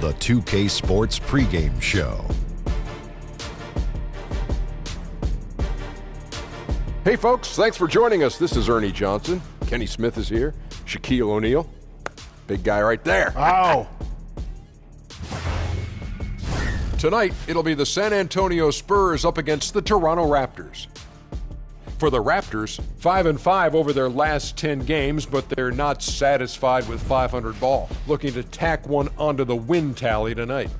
the 2K Sports pregame show. Hey folks, thanks for joining us. This is Ernie Johnson. Kenny Smith is here. Shaquille O'Neal. Big guy right there. Ow. Tonight, it'll be the San Antonio Spurs up against the Toronto Raptors. For the Raptors, 5-5 over their last 10 games, but they're not satisfied with 500 ball, looking to tack one onto the win tally tonight.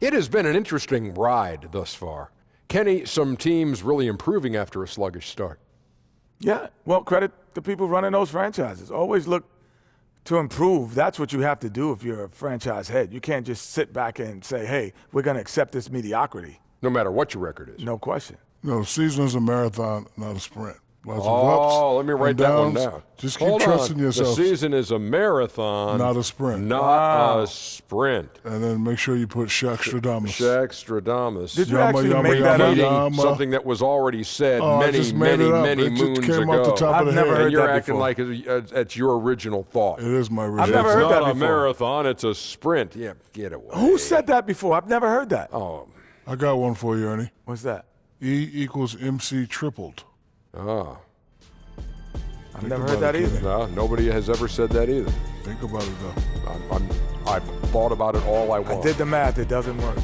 It has been an interesting ride thus far. Kenny, some teams really improving after a sluggish start. Yeah, well, credit the people running those franchises. Always look to improve. That's what you have to do if you're a franchise head. You can't just sit back and say, hey, we're going to accept this mediocrity. No matter what your record is. No question. No, the season is a marathon, not a sprint. Lots of ups, let me write that one downs. down. Just keep trusting yourself. The season is a marathon, not a sprint. Not a sprint. And then make sure you put Shaq-Stradamus. Shaq-Stradamus. Did you actually make that up? Something that was already said many moons ago. Off the top of the never head. heard and you're that acting before. like it's your original thought. It is my original I've never thought. heard that It's not a before. marathon, it's a sprint. Yeah, get away. Who said that before? I've never heard that. Oh, I got one for you, Ernie. What's that? E equals MC tripled. ah. I've never heard that either. No, nobody has ever said that either. Think about it, though. I've thought about it all I want. I did the math. It doesn't work.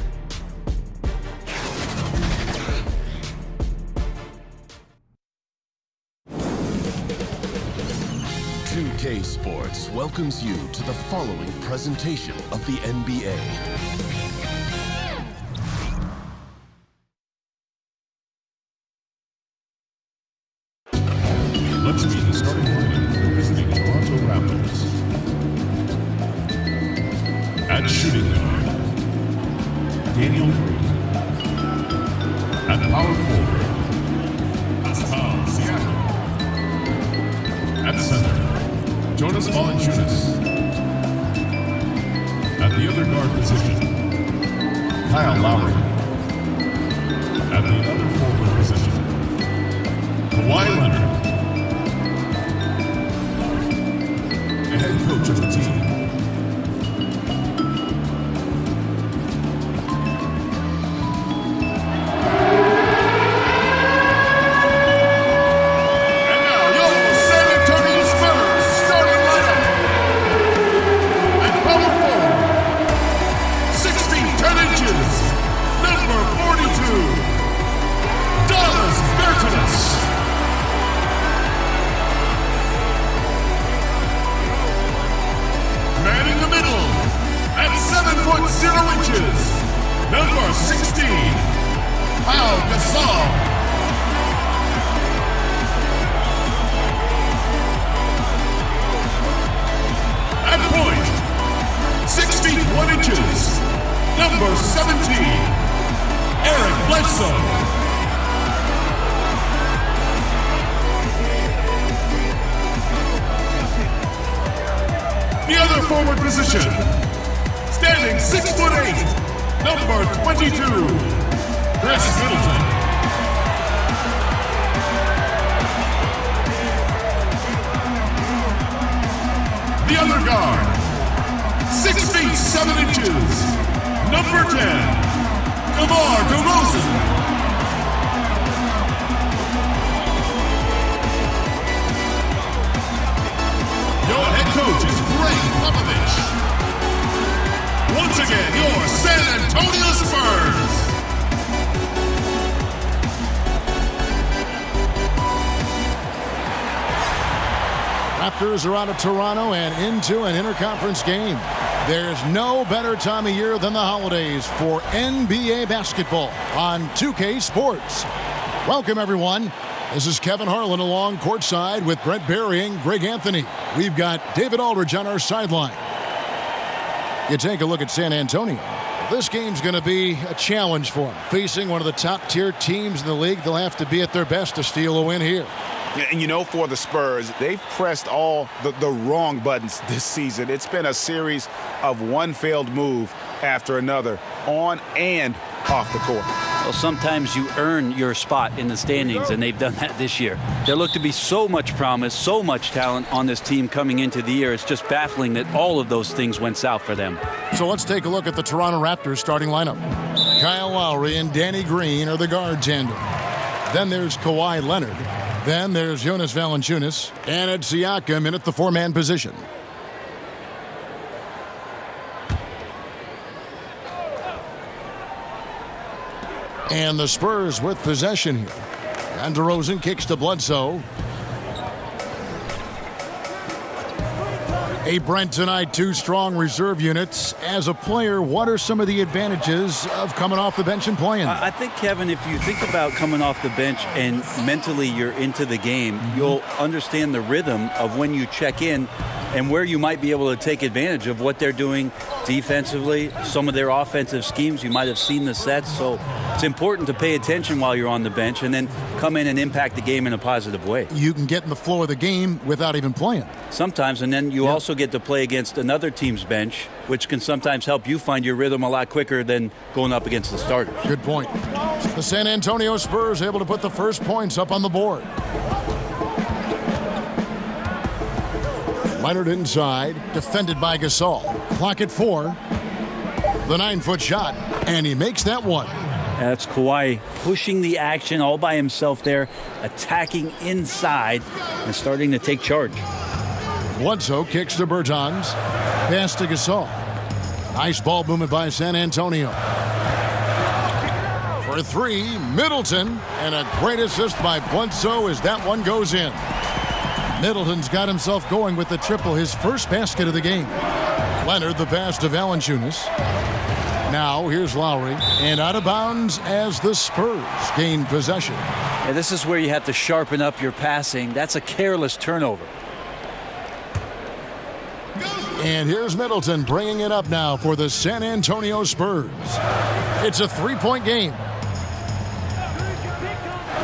K Sports welcomes you to the following presentation of the NBA. Let's meet the starting lineup representing Toronto Raptors. At shooting guard, Daniel Green. At power forward, Pascal Siakam. At center, Jonas Valanciunas. At the other guard position, Kyle Lowry. At the other forward position, Kawhi Leonard. The head coach of the team, and now your San Antonio Spurs starting lineup. At power forward, 6 feet 10 inches, number 42, Dallas Bertans. Man in the middle, at 7 foot 0 inches, number 16, Pau Gasol. At point, 6 feet 1 inches, number 17, Eric Bledsoe. The other forward position, standing 6'8", number 22, Chris Middleton. The other guard, 6 feet 7 inches, number 10, DeMar DeRozan. Your head coach is Greg Popovich. Once again, your San Antonio Spurs. Raptors are out of Toronto and into an interconference game. There's no better time of year than the holidays for NBA basketball on 2K Sports. Welcome, everyone. This is Kevin Harlan along courtside with Brent Barry and Greg Anthony. We've got David Aldridge on our sideline. You take a look at San Antonio. This game's going to be a challenge for them. Facing one of the top-tier teams in the league, they'll have to be at their best to steal a win here. And, you know, for the Spurs, they've pressed all the wrong buttons this season. It's been a series of one failed move after another on and off the court. Well, sometimes you earn your spot in the standings, and they've done that this year. There looked to be so much promise, so much talent on this team coming into the year. It's just baffling that all of those things went south for them. So let's take a look at the Toronto Raptors starting lineup. Kyle Lowry and Danny Green are the guard tandem. Then there's Kawhi Leonard. Then there's Jonas Valanciunas. And it's Siakam in at the four-man position. And the Spurs with possession here. And DeRozan kicks to Bledsoe. Hey, Brent, tonight, two strong reserve units. As a player, what are some of the advantages of coming off the bench and playing? I think, Kevin, if you think about coming off the bench and mentally you're into the game, you'll understand the rhythm of when you check in and where you might be able to take advantage of what they're doing defensively, some of their offensive schemes. You might have seen the sets, so it's important to pay attention while you're on the bench and then come in and impact the game in a positive way. You can get in the flow of the game without even playing. Sometimes, and then you also get to play against another team's bench, which can sometimes help you find your rhythm a lot quicker than going up against the starters. Good point. The San Antonio Spurs able to put the first points up on the board. Leonard inside, defended by Gasol. Clock at 4. The 9-foot shot, and he makes that one. That's Kawhi pushing the action all by himself there, attacking inside and starting to take charge. Bledsoe kicks to Bertans. Pass to Gasol. Nice ball movement by San Antonio. For 3, Middleton, and a great assist by Bledsoe as that one goes in. Middleton's got himself going with the triple, his first basket of the game. Leonard the pass to Valanciunas. Now here's Lowry, and out of bounds as the Spurs gain possession. Yeah, this is where you have to sharpen up your passing. That's a careless turnover. And here's Middleton bringing it up now for the San Antonio Spurs. It's a 3-point game.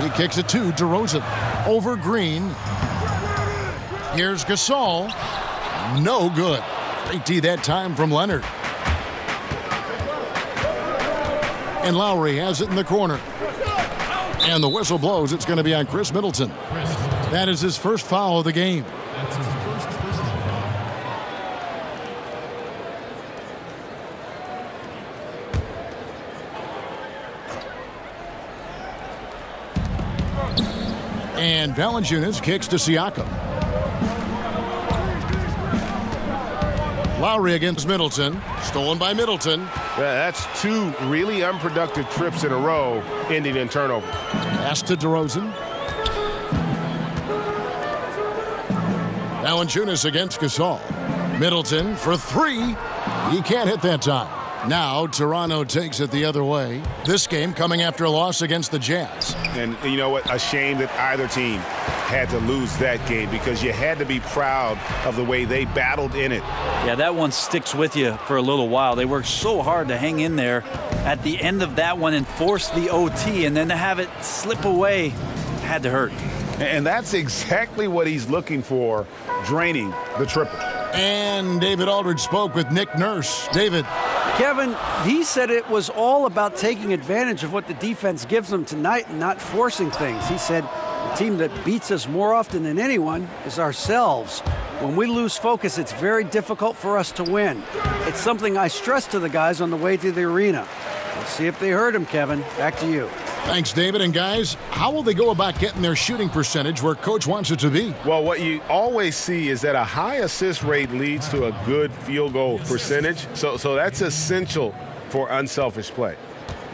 He kicks it to DeRozan. Over Green. Here's Gasol. No good. Great D that time from Leonard. And Lowry has it in the corner. And the whistle blows. It's going to be on Chris Middleton. That is his first foul of the game. And Valanciunas kicks to Siakam. Lowry against Middleton. Stolen by Middleton. Yeah, that's 2 really unproductive trips in a row, ending in turnover. Pass to DeRozan. Valanciunas against Gasol. Middleton for 3. He can't hit that time. Now Toronto takes it the other way. This game coming after a loss against the Jazz. And you know what? A shame that either team had to lose that game because you had to be proud of the way they battled in it. Yeah, that one sticks with you for a little while. They worked so hard to hang in there at the end of that one and force the OT, and then to have it slip away had to hurt. And that's exactly what he's looking for, draining the triple. And David Aldridge spoke with Nick Nurse. David. Kevin, he said it was all about taking advantage of what the defense gives them tonight and not forcing things. He said the team that beats us more often than anyone is ourselves. When we lose focus, it's very difficult for us to win. It's something I stress to the guys on the way to the arena. Let's see if they heard him, Kevin. Back to you. Thanks, David. And guys, how will they go about getting their shooting percentage where coach wants it to be? Well, what you always see is that a high assist rate leads to a good field goal percentage. So that's essential for unselfish play.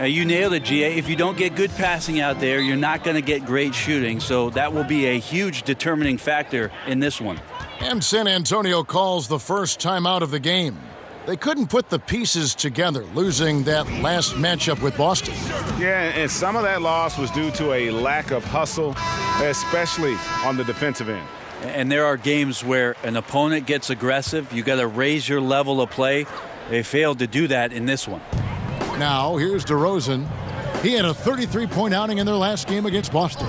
You nailed it, GA. If you don't get good passing out there, you're not going to get great shooting. So that will be a huge determining factor in this one. And San Antonio calls the first timeout of the game. They couldn't put the pieces together, losing that last matchup with Boston. Yeah, and some of that loss was due to a lack of hustle, especially on the defensive end. And there are games where an opponent gets aggressive. You got to raise your level of play. They failed to do that in this one. Now, here's DeRozan. He had a 33-point outing in their last game against Boston.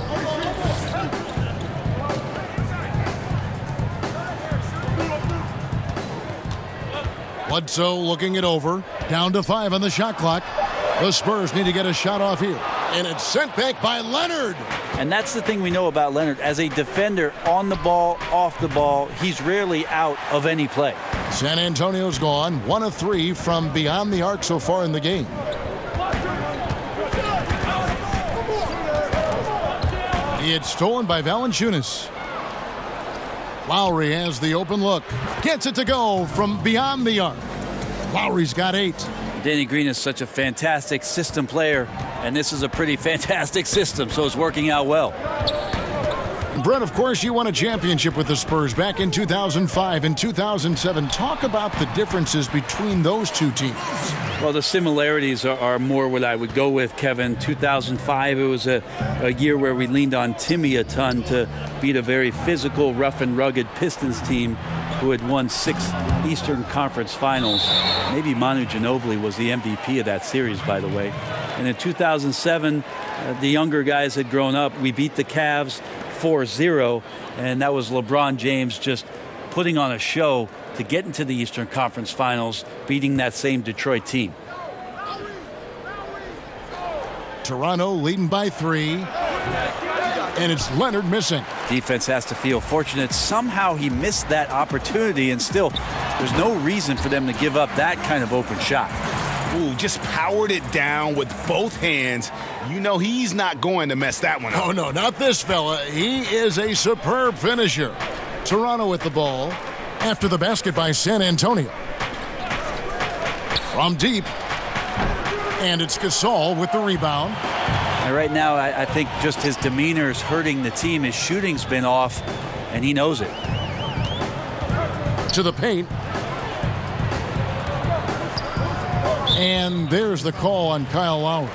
Bledsoe looking it over. Down to 5 on the shot clock. The Spurs need to get a shot off here. And it's sent back by Leonard. And that's the thing we know about Leonard. As a defender, on the ball, off the ball, he's rarely out of any play. San Antonio's gone 1 of 3 from beyond the arc so far in the game. It's stolen by Valanciunas. Lowry has the open look. Gets it to go from beyond the arc. Lowry's got 8. Danny Green is such a fantastic system player, and this is a pretty fantastic system, so it's working out well. Brett, of course, you won a championship with the Spurs back in 2005 and 2007. Talk about the differences between those two teams. Well, the similarities are more what I would go with, Kevin. 2005, it was a year where we leaned on Timmy a ton to beat a very physical, rough and rugged Pistons team who had won 6 Eastern Conference Finals. Maybe Manu Ginobili was the MVP of that series, by the way. And in 2007, the younger guys had grown up. We beat the Cavs 4-0, and that was LeBron James just putting on a show to get into the Eastern Conference Finals, beating that same Detroit team. Toronto leading by 3, and it's Leonard missing. Defense has to feel fortunate. Somehow he missed that opportunity, and still, there's no reason for them to give up that kind of open shot. Ooh, just powered it down with both hands. You know he's not going to mess that one up. Oh, no, not this fella. He is a superb finisher. Toronto with the ball after the basket by San Antonio. From deep. And it's Gasol with the rebound. And right now, I think just his demeanor is hurting the team. His shooting's been off, and he knows it. To the paint. And there's the call on Kyle Lowry.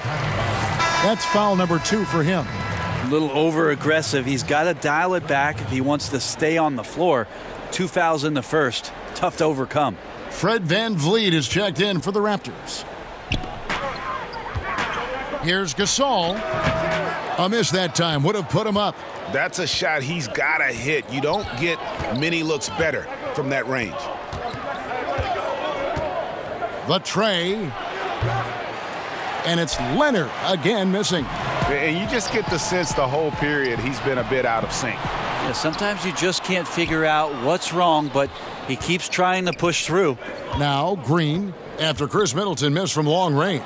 That's foul number 2 for him. A little over-aggressive. He's got to dial it back if he wants to stay on the floor. 2 fouls in the first. Tough to overcome. Fred VanVleet is checked in for the Raptors. Here's Gasol. A miss that time. Would have put him up. That's a shot he's got to hit. You don't get many looks better from that range. The tray. And it's Leonard again missing. And you just get the sense the whole period he's been a bit out of sync. Yeah, sometimes you just can't figure out what's wrong, but he keeps trying to push through. Now Green after Chris Middleton missed from long range.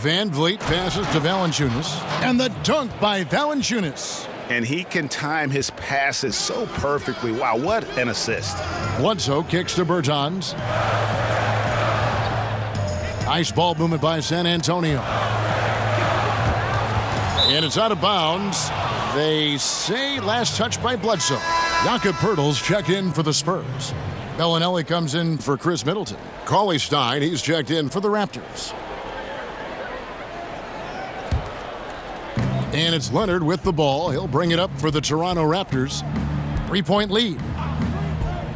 VanVleet passes to Valanciunas. And the dunk by Valanciunas. And he can time his passes so perfectly. Wow, what an assist. Bledsoe kicks to Bertans. Nice ball movement by San Antonio. And it's out of bounds. They say last touch by Bledsoe. Jakob Poeltl's checked in for the Spurs. Bellinelli comes in for Chris Middleton. Kawhi Stein, he's checked in for the Raptors. And it's Leonard with the ball. He'll bring it up for the Toronto Raptors. 3-point lead.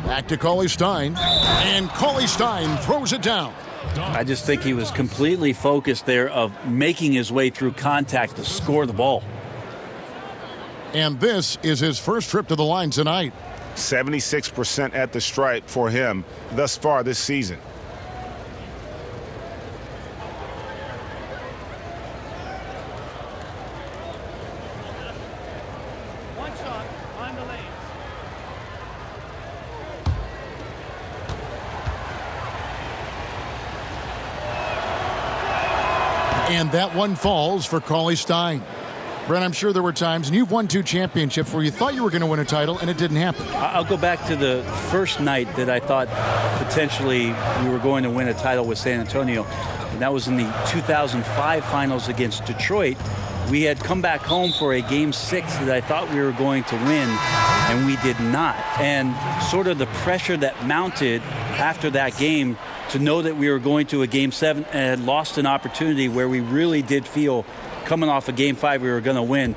Back to Kawhi Stein. And Kawhi Stein throws it down. I just think he was completely focused there of making his way through contact to score the ball. And this is his first trip to the line tonight. 76% at the stripe for him thus far this season. And that one falls for Kawhi Stein. Brent, I'm sure there were times, and you've won 2 championships where you thought you were going to win a title, and it didn't happen. I'll go back to the first night that I thought potentially we were going to win a title with San Antonio, and that was in the 2005 finals against Detroit. We had come back home for a Game 6 that I thought we were going to win, and we did not. And sort of the pressure that mounted after that game to know that we were going to a Game 7 and had lost an opportunity where we really did feel coming off of Game 5 we were going to win.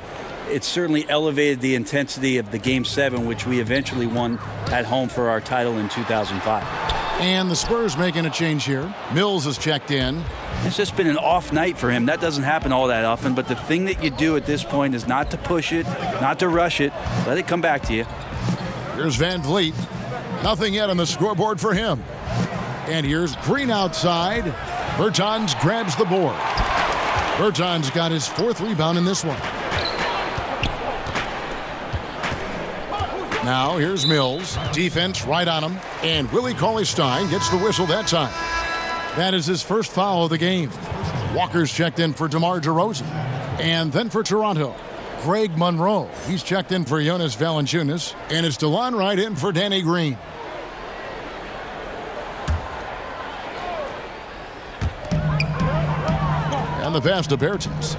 It certainly elevated the intensity of the Game 7, which we eventually won at home for our title in 2005. And the Spurs making a change here. Mills is checked in. It's just been an off night for him. That doesn't happen all that often, but the thing that you do at this point is not to push it, not to rush it. Let it come back to you. Here's VanVleet. Nothing yet on the scoreboard for him. And here's Green outside. Bertans grabs the board. Bertans got his 4th rebound in this one. Now here's Mills. Defense right on him. And Willie Cauley-Stein gets the whistle that time. That is his first foul of the game. Walker's checked in for DeMar DeRozan. And then for Toronto, Greg Monroe. He's checked in for Jonas Valanciunas. And it's DeLon Wright in for Danny Green. And the pass to Bertans.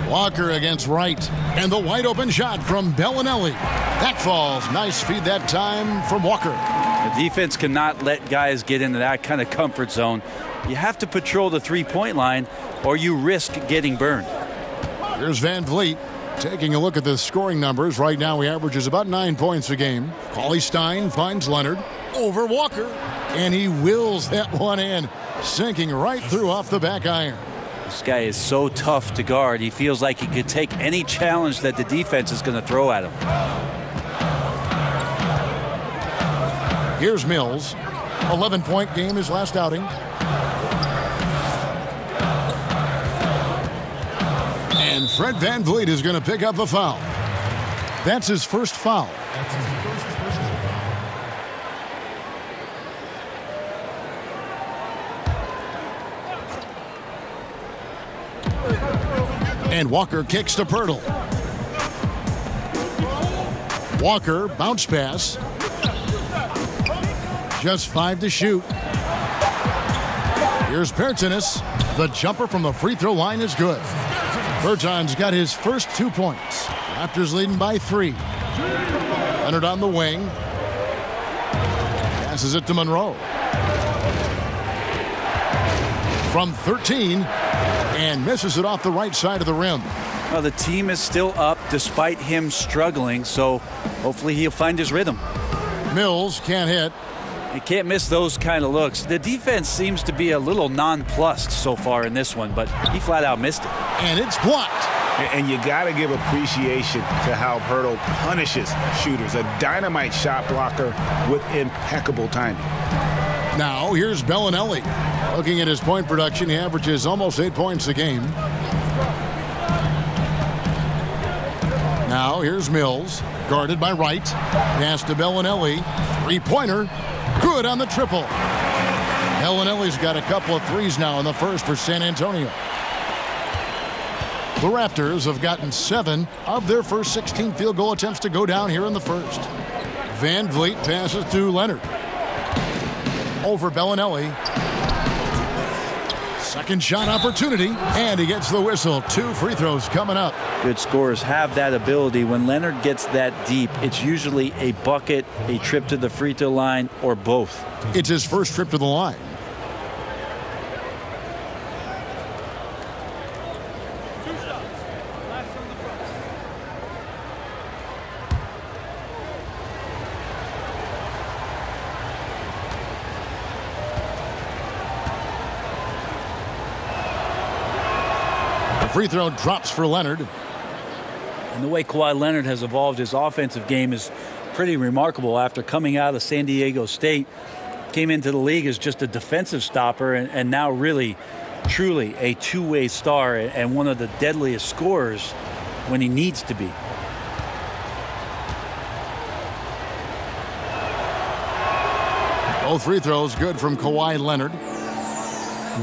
Walker against Wright. And the wide open shot from Bellinelli. That falls. Nice feed that time from Walker. The defense cannot let guys get into that kind of comfort zone. You have to patrol the three-point line or you risk getting burned. Here's Van Vliet taking a look at the scoring numbers. Right now he averages about 9 points a game. Cauley-Stein finds Leonard over Walker. And he wills that one in, sinking right through off the back iron. This guy is so tough to guard. He feels like he could take any challenge that the defense is going to throw at him. Here's Mills. 11-point game his last outing. And Fred Van Vliet is going to pick up the foul. That's his first foul. And Walker kicks to Pirtle. Walker, bounce pass. Just 5 to shoot. Here's Bertans. The jumper from the free throw line is good. Bertans got his first 2 points. Raptors leading by 3. Leonard on the wing. Passes it to Monroe. From 13. And misses it off the right side of the rim. Well, the team is still up despite him struggling, so hopefully he'll find his rhythm. Mills can't hit. You can't miss those kind of looks. The defense seems to be a little nonplussed so far in this one, but he flat out missed it. And it's blocked. And you got to give appreciation to how Pirtle punishes shooters. A dynamite shot blocker with impeccable timing. Now here's Bellinelli. Looking at his point production, he averages almost 8 points a game. Now here's Mills, guarded by Wright. Pass to Bellinelli. 3-pointer. Good on the triple. Bellinelli's got a couple of threes now in the first for San Antonio. The Raptors have gotten 7 of their first 16 field goal attempts to go down here in the first. Van Vliet passes to Leonard. Over Bellinelli. Second shot opportunity, and he gets the whistle. 2 free throws coming up. Good scorers have that ability. When Leonard gets that deep, it's usually a bucket, a trip to the free throw line, or both. It's his first trip to the line. Free throw drops for Leonard. And the way Kawhi Leonard has evolved his offensive game is pretty remarkable. After coming out of San Diego State, came into the league as just a defensive stopper and now really, truly a two-way star and one of the deadliest scorers when he needs to be. Both free throws good from Kawhi Leonard.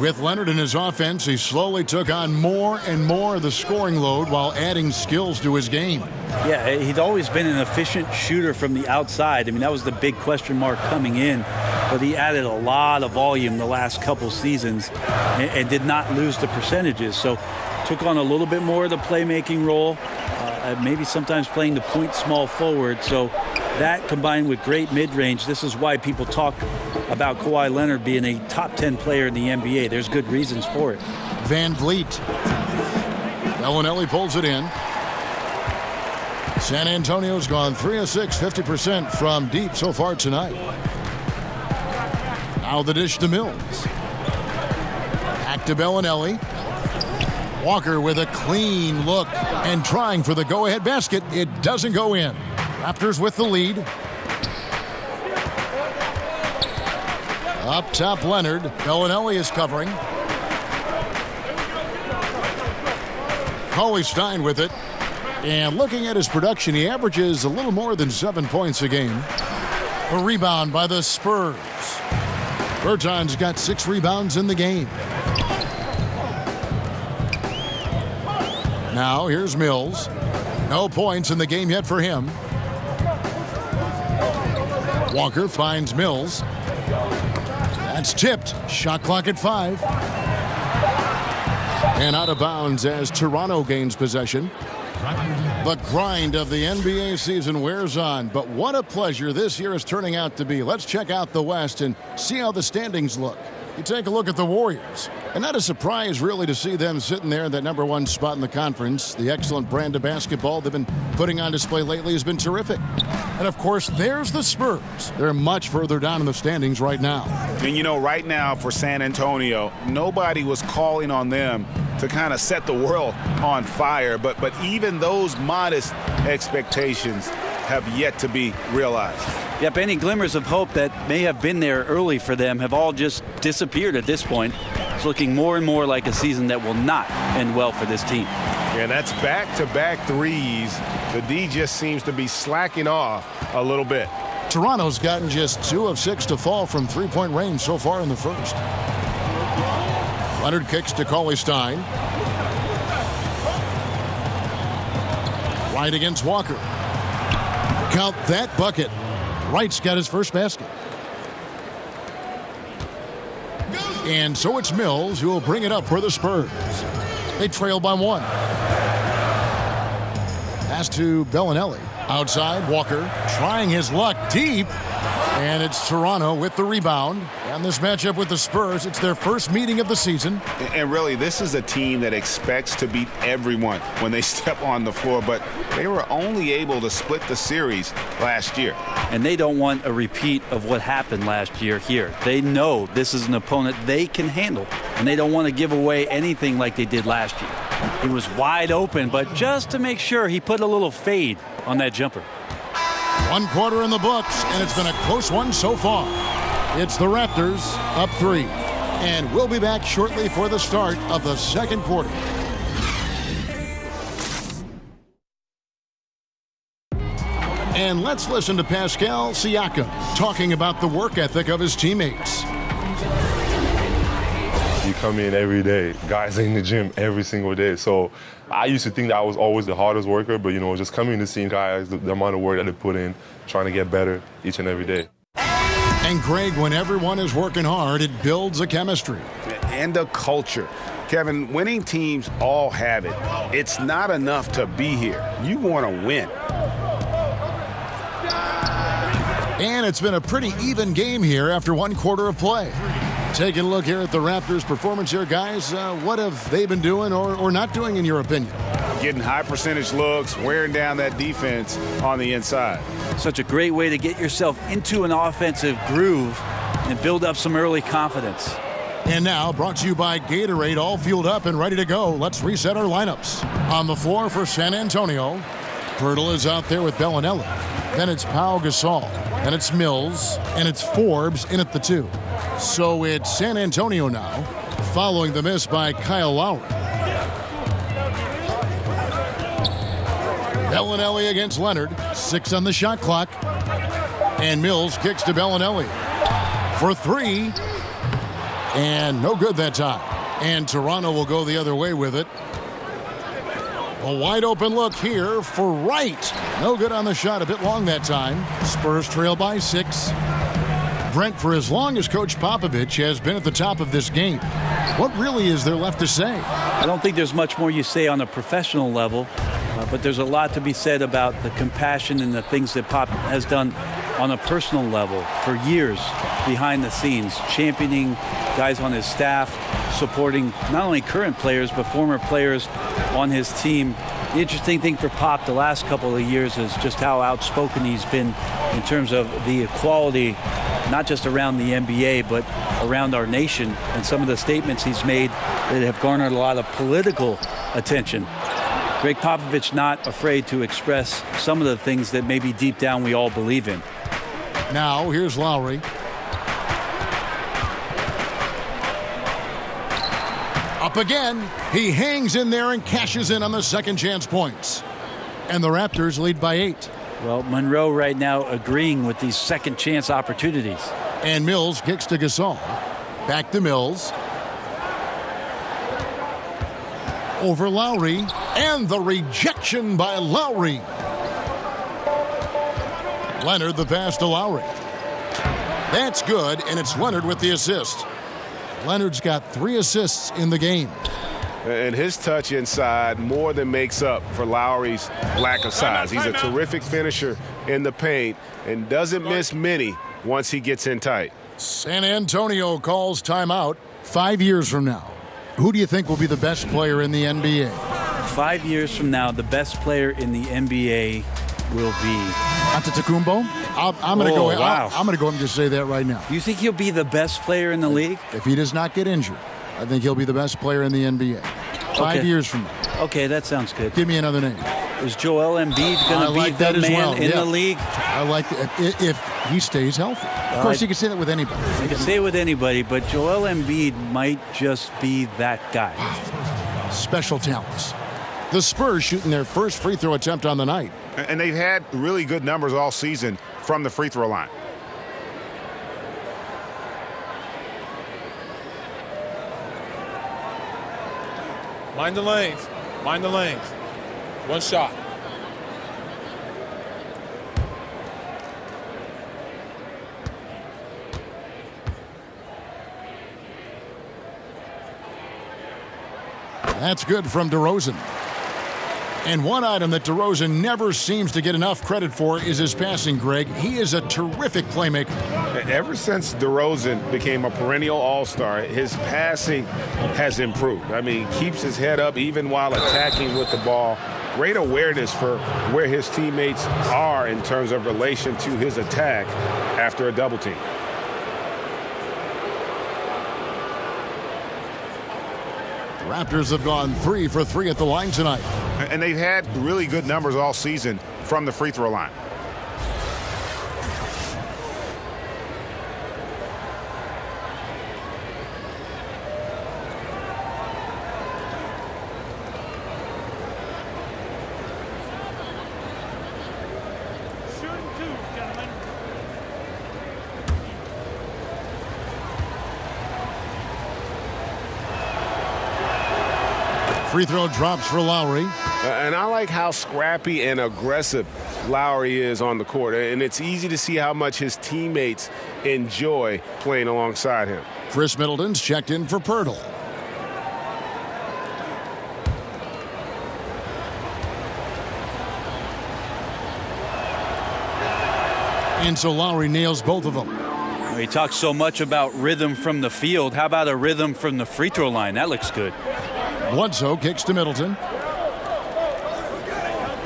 With Leonard in his offense, he slowly took on more and more of the scoring load while adding skills to his game. Yeah, he'd always been an efficient shooter from the outside. I mean, that was the big question mark coming in. But he added a lot of volume the last couple seasons and did not lose the percentages. So took on a little bit more of the playmaking role, maybe sometimes playing the point small forward. So that combined with great mid-range, this is why people talk about Kawhi Leonard being a top 10 player in the NBA. There's good reasons for it. Van Vliet. Bellinelli pulls it in. San Antonio's gone 3 of 6, 50% from deep so far tonight. Now the dish to Mills. Back to Bellinelli. Walker with a clean look and trying for the go-ahead basket. It doesn't go in. Raptors with the lead. Up top, Leonard. Bellinelli is covering. Kawhi Stein with it. And looking at his production, he averages a little more than 7 points a game. A rebound by the Spurs. Berton's got 6 rebounds in the game. Now here's Mills. No points in the game yet for him. Walker finds Mills. That's tipped. Shot clock at 5. And out of bounds as Toronto gains possession. The grind of the NBA season wears on, but what a pleasure this year is turning out to be. Let's check out the West and see how the standings look. You take a look at the Warriors, and not a surprise really to see them sitting there in that #1 spot in the conference. The excellent brand of basketball they've been putting on display lately has been terrific. And of course, there's the Spurs. They're much further down in the standings right now. And you know, right now for San Antonio, nobody was calling on them to kind of set the world on fire, but even those modest expectations have yet to be realized. Yep, any glimmers of hope that may have been there early for them have all just disappeared at this point. It's looking more and more like a season that will not end well for this team. And that's back-to-back threes. The D just seems to be slacking off a little bit. Toronto's gotten just 2 of 6 to fall from three-point range so far in the first. Leonard kicks to Kawhi Stein. Wright against Walker. Count that bucket. Wright's got his first basket. And so it's Mills who will bring it up for the Spurs. They trail by 1. Pass to Bellinelli. Outside, Walker trying his luck deep. And it's Toronto with the rebound. And this matchup with the Spurs, it's their first meeting of the season. And really, this is a team that expects to beat everyone when they step on the floor, but they were only able to split the series last year. And they don't want a repeat of what happened last year here. They know this is an opponent they can handle, and they don't want to give away anything like they did last year. He was wide open, but just to make sure, he put a little fade on that jumper. 1 quarter in the books, and it's been a close one so far. It's the Raptors up 3. And we'll be back shortly for the start of the second quarter. And let's listen to Pascal Siakam talking about the work ethic of his teammates. You come in every day. Guys are in the gym every single day. So I used to think that I was always the hardest worker, but, you know, just coming to see guys, the amount of work that they put in, trying to get better each and every day. And, Greg, when everyone is working hard, it builds a chemistry. And a culture. Kevin, winning teams all have it. It's not enough to be here. You want to win. And it's been a pretty even game here after 1 quarter of play. Taking a look here at the Raptors' performance here, guys. What have they been doing or not doing, in your opinion? Getting high percentage looks, wearing down that defense on the inside. Such a great way to get yourself into an offensive groove and build up some early confidence. And now, brought to you by Gatorade, all fueled up and ready to go. Let's reset our lineups. On the floor for San Antonio, Pirtle is out there with Bellinelli. Then it's Pau Gasol. Then it's Mills. And it's Forbes in at the 2. So it's San Antonio now, following the miss by Kyle Lowry. Bellinelli against Leonard. 6 on the shot clock. And Mills kicks to Bellinelli for 3. And no good that time. And Toronto will go the other way with it. A wide open look here for Wright. No good on the shot, a bit long that time. Spurs trail by 6. Brent, for as long as Coach Popovich has been at the top of this game, what really is there left to say? I don't think there's much more you say on a professional level, but there's a lot to be said about the compassion and the things that Pop has done on a personal level for years behind the scenes, championing guys on his staff, supporting not only current players but former players on his team. The interesting thing for Pop the last couple of years is just how outspoken he's been in terms of the equality, not just around the NBA, but around our nation, and some of the statements he's made that have garnered a lot of political attention. Greg Popovich not afraid to express some of the things that maybe deep down we all believe in. Now, here's Lowry. up again. He hangs in there and cashes in on the second chance points. And the Raptors lead by 8. Well, Monroe right now agreeing with these second chance opportunities. And Mills kicks to Gasol. Back to Mills. Over Lowry. And the rejection by Lowry. Leonard the pass to Lowry. That's good, and it's Leonard with the assist. Leonard's got 3 assists in the game. And his touch inside more than makes up for Lowry's lack of size. He's a terrific finisher in the paint and doesn't miss many once he gets in tight. San Antonio calls timeout. 5 years from now, who do you think will be the best player in the NBA? 5 years from now, the best player in the NBA will be Antetokounmpo? I'm going to go. Wow. I'm going to go and just say that right now. You think he'll be the best player in the league? If he does not get injured, I think he'll be the best player in the NBA. 5 years from now. Okay, that sounds good. Give me another name. Is Joel Embiid going to be the man in the league? I like it if he stays healthy. Of course, you can say that with anybody. You can say it with anybody, but Joel Embiid might just be that guy. Special talents. The Spurs shooting their first free throw attempt on the night. And they've had really good numbers all season from the free throw line. Mind the lanes. Mind the lanes. One shot. That's good from DeRozan. And one item that DeRozan never seems to get enough credit for is his passing, Greg. He is a terrific playmaker. Ever since DeRozan became a perennial all-star, his passing has improved. I mean, keeps his head up even while attacking with the ball. Great awareness for where his teammates are in terms of relation to his attack after a double team. Raptors have gone 3 for 3 at the line tonight. And they've had really good numbers all season from the free throw line. Free throw drops for Lowry. And I like how scrappy and aggressive Lowry is on the court. And it's easy to see how much his teammates enjoy playing alongside him. Chris Middleton's checked in for Pirtle. And so Lowry nails both of them. He talks so much about rhythm from the field. How about a rhythm from the free throw line? That looks good. Bledsoe kicks to Middleton.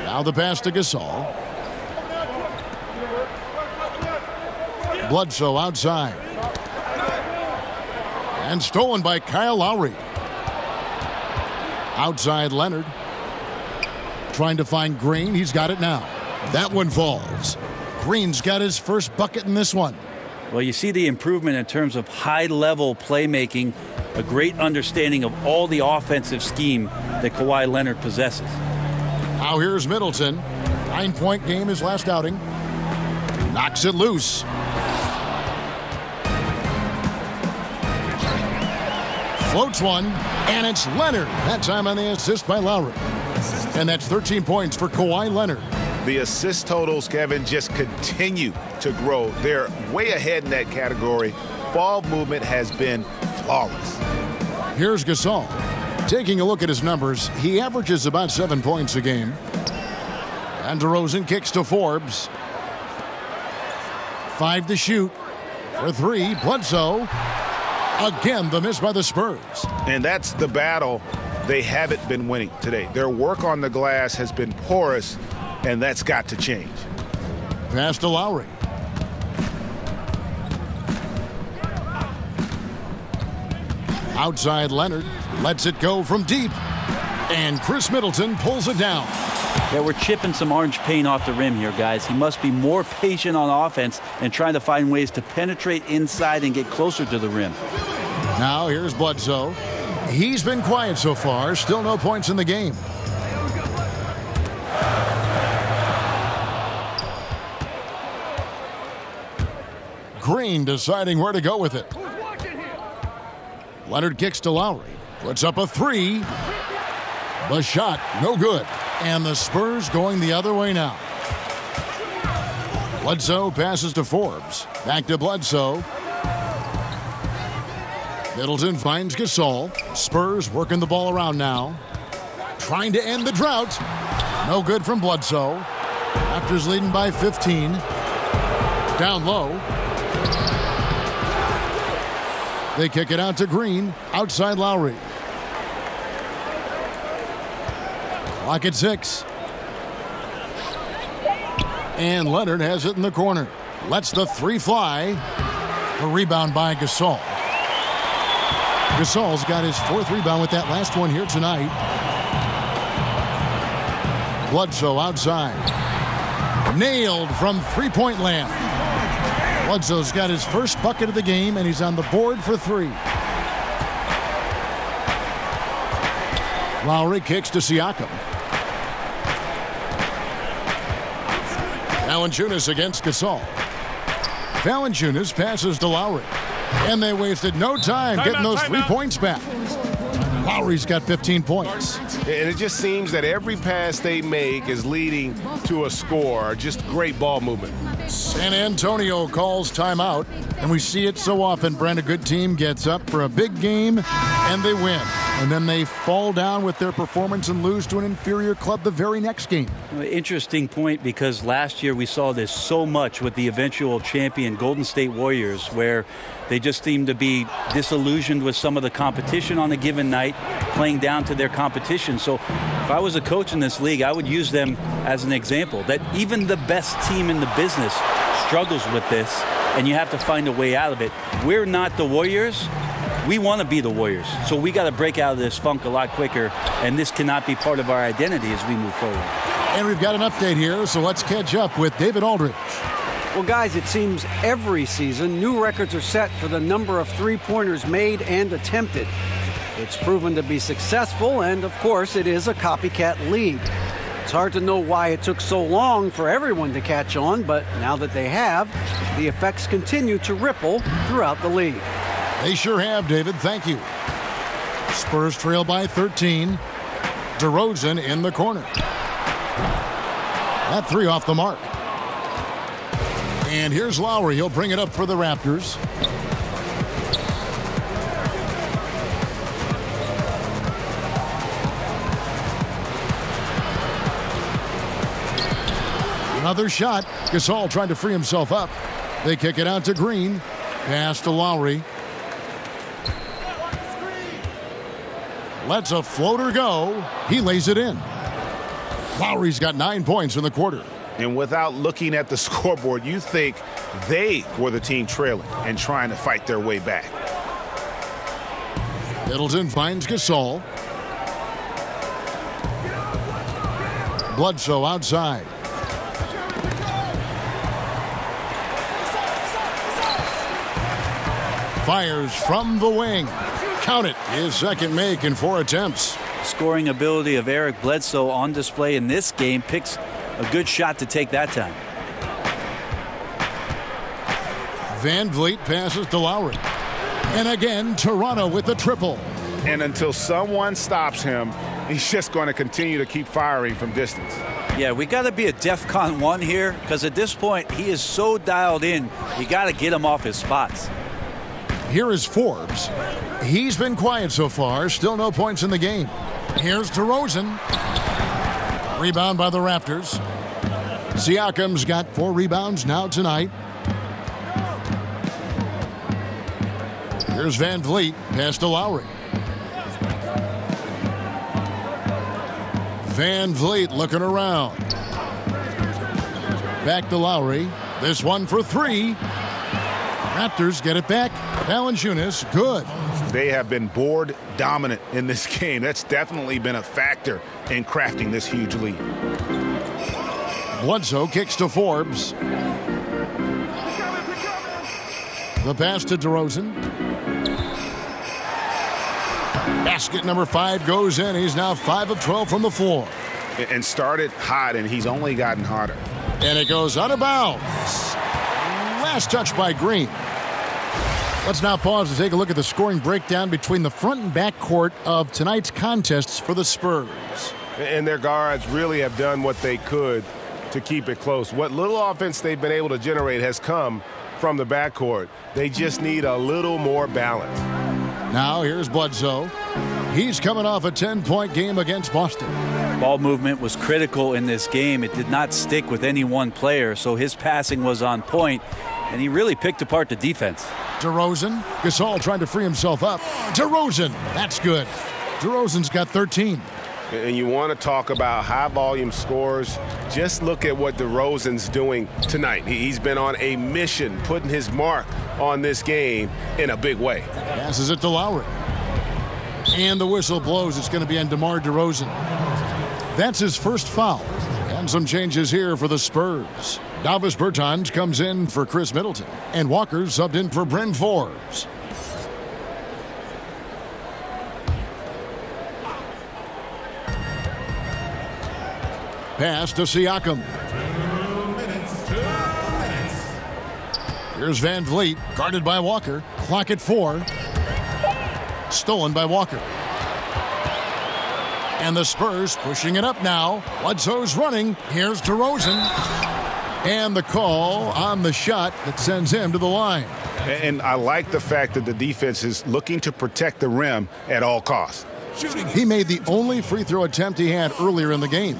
Now the pass to Gasol. Bledsoe outside. And stolen by Kyle Lowry. Outside Leonard. Trying to find Green. He's got it now. That one falls. Green's got his first bucket in this one. Well, you see the improvement in terms of high-level playmaking, a great understanding of all the offensive scheme that Kawhi Leonard possesses. Now here's Middleton. 9-point game his last outing. Knocks it loose. Floats one, and it's Leonard. That time on the assist by Lowry. And that's 13 points for Kawhi Leonard. The assist totals, Kevin, just continue to grow. They're way ahead in that category. Ball movement has been flawless. Here's Gasol. Taking a look at his numbers, he averages about 7 points a game. And DeRozan kicks to Forbes. 5 to shoot. For 3, Bledsoe. Again, the miss by the Spurs. And that's the battle they haven't been winning today. Their work on the glass has been porous, and that's got to change. Pass to Lowry. Outside Leonard lets it go from deep. And Chris Middleton pulls it down. Yeah, we're chipping some orange paint off the rim here, guys. He must be more patient on offense and trying to find ways to penetrate inside and get closer to the rim. Now here's Bledsoe. He's been quiet so far. Still no points in the game. Green deciding where to go with it. Leonard kicks to Lowry. Puts up a three. The shot, no good. And the Spurs going the other way now. Bledsoe passes to Forbes. Back to Bledsoe. Middleton finds Gasol. Spurs working the ball around now. Trying to end the drought. No good from Bledsoe. Raptors leading by 15. Down low. They kick it out to Green. Outside Lowry. Clock at 6. And Leonard has it in the corner. Lets the three fly. A rebound by Gasol. Gasol's got his 4th rebound with that last one here tonight. Bledsoe outside. Nailed from three-point land. Bledsoe's got his first bucket of the game, and he's on the board for 3. Lowry kicks to Siakam. Valanciunas against Gasol. Valanciunas passes to Lowry. And they wasted no time getting those 3 points back. Lowry's got 15 points. And it just seems that every pass they make is leading to a score. Just great ball movement. San Antonio calls timeout, and we see it so often. Brent, a good team gets up for a big game, and they win. And then they fall down with their performance and lose to an inferior club the very next game. Interesting point, because last year we saw this so much with the eventual champion Golden State Warriors, where they just seem to be disillusioned with some of the competition on a given night, playing down to their competition. So if I was a coach in this league, I would use them as an example, that even the best team in the business struggles with this, and you have to find a way out of it. We're not the Warriors. We want to be the Warriors. So we got to break out of this funk a lot quicker, and this cannot be part of our identity as we move forward. And we've got an update here, so let's catch up with David Aldridge. Well, guys, it seems every season new records are set for the number of three-pointers made and attempted. It's proven to be successful, and of course, it is a copycat league. It's hard to know why it took so long for everyone to catch on, but now that they have, the effects continue to ripple throughout the league. They sure have, David. Thank you. Spurs trail by 13. DeRozan in the corner. That 3 off the mark. And here's Lowry. He'll bring it up for the Raptors. Another shot. Gasol trying to free himself up. They kick it out to Green. Pass to Lowry. Lets a floater go. He lays it in. Lowry's got 9 points in the quarter. And without looking at the scoreboard, you think they were the team trailing and trying to fight their way back. Middleton finds Gasol. Bledsoe outside. Fires from the wing. Count it. His second make in 4 attempts. Scoring ability of Eric Bledsoe on display in this game. Picks a good shot to take that time. Van Vliet passes to Lowry. And again, Toronto with the triple. And until someone stops him, he's just going to continue to keep firing from distance. Yeah, we got to be a DEFCON 1 here, because at this point, he is so dialed in, you got to get him off his spots. Here is Forbes. He's been quiet so far. Still no points in the game. Here's DeRozan. Rebound by the Raptors. Siakam's got 4 rebounds now tonight. Here's Van Vliet. Pass to Lowry. Van Vliet looking around. Back to Lowry. This one for 3. Raptors get it back. Valanciunas, good. They have been board dominant in this game. That's definitely been a factor in crafting this huge lead. Bledsoe kicks to Forbes. The pass to DeRozan. Basket number 5 goes in. He's now 5 of 12 from the floor. And started hot, and he's only gotten hotter. And it goes out of bounds. Last touch by Green. Let's now pause to take a look at the scoring breakdown between the front and back court of tonight's contests for the Spurs. And their guards really have done what they could to keep it close. What little offense they've been able to generate has come from the backcourt. They just need a little more balance. Now here's Bledsoe. He's coming off a 10-point game against Boston. Ball movement was critical in this game. It did not stick with any one player, so his passing was on point, and he really picked apart the defense. DeRozan. Gasol trying to free himself up. DeRozan. That's good. DeRozan's got 13. And you want to talk about high-volume scores, just look at what DeRozan's doing tonight. He's been on a mission, putting his mark on this game in a big way. Passes it to Lowry. And the whistle blows. It's going to be on DeMar DeRozan. That's his first foul. And some changes here for the Spurs. Davis Bertans comes in for Chris Middleton. And Walker subbed in for Bryn Forbes. Pass to Siakam. 2 minutes. Here's Van Vliet, guarded by Walker. Clock at 4. Stolen by Walker. And the Spurs pushing it up now. Bledsoe's running. Here's DeRozan. And the call on the shot that sends him to the line. And I like the fact that the defense is looking to protect the rim at all costs. He made the only free throw attempt he had earlier in the game.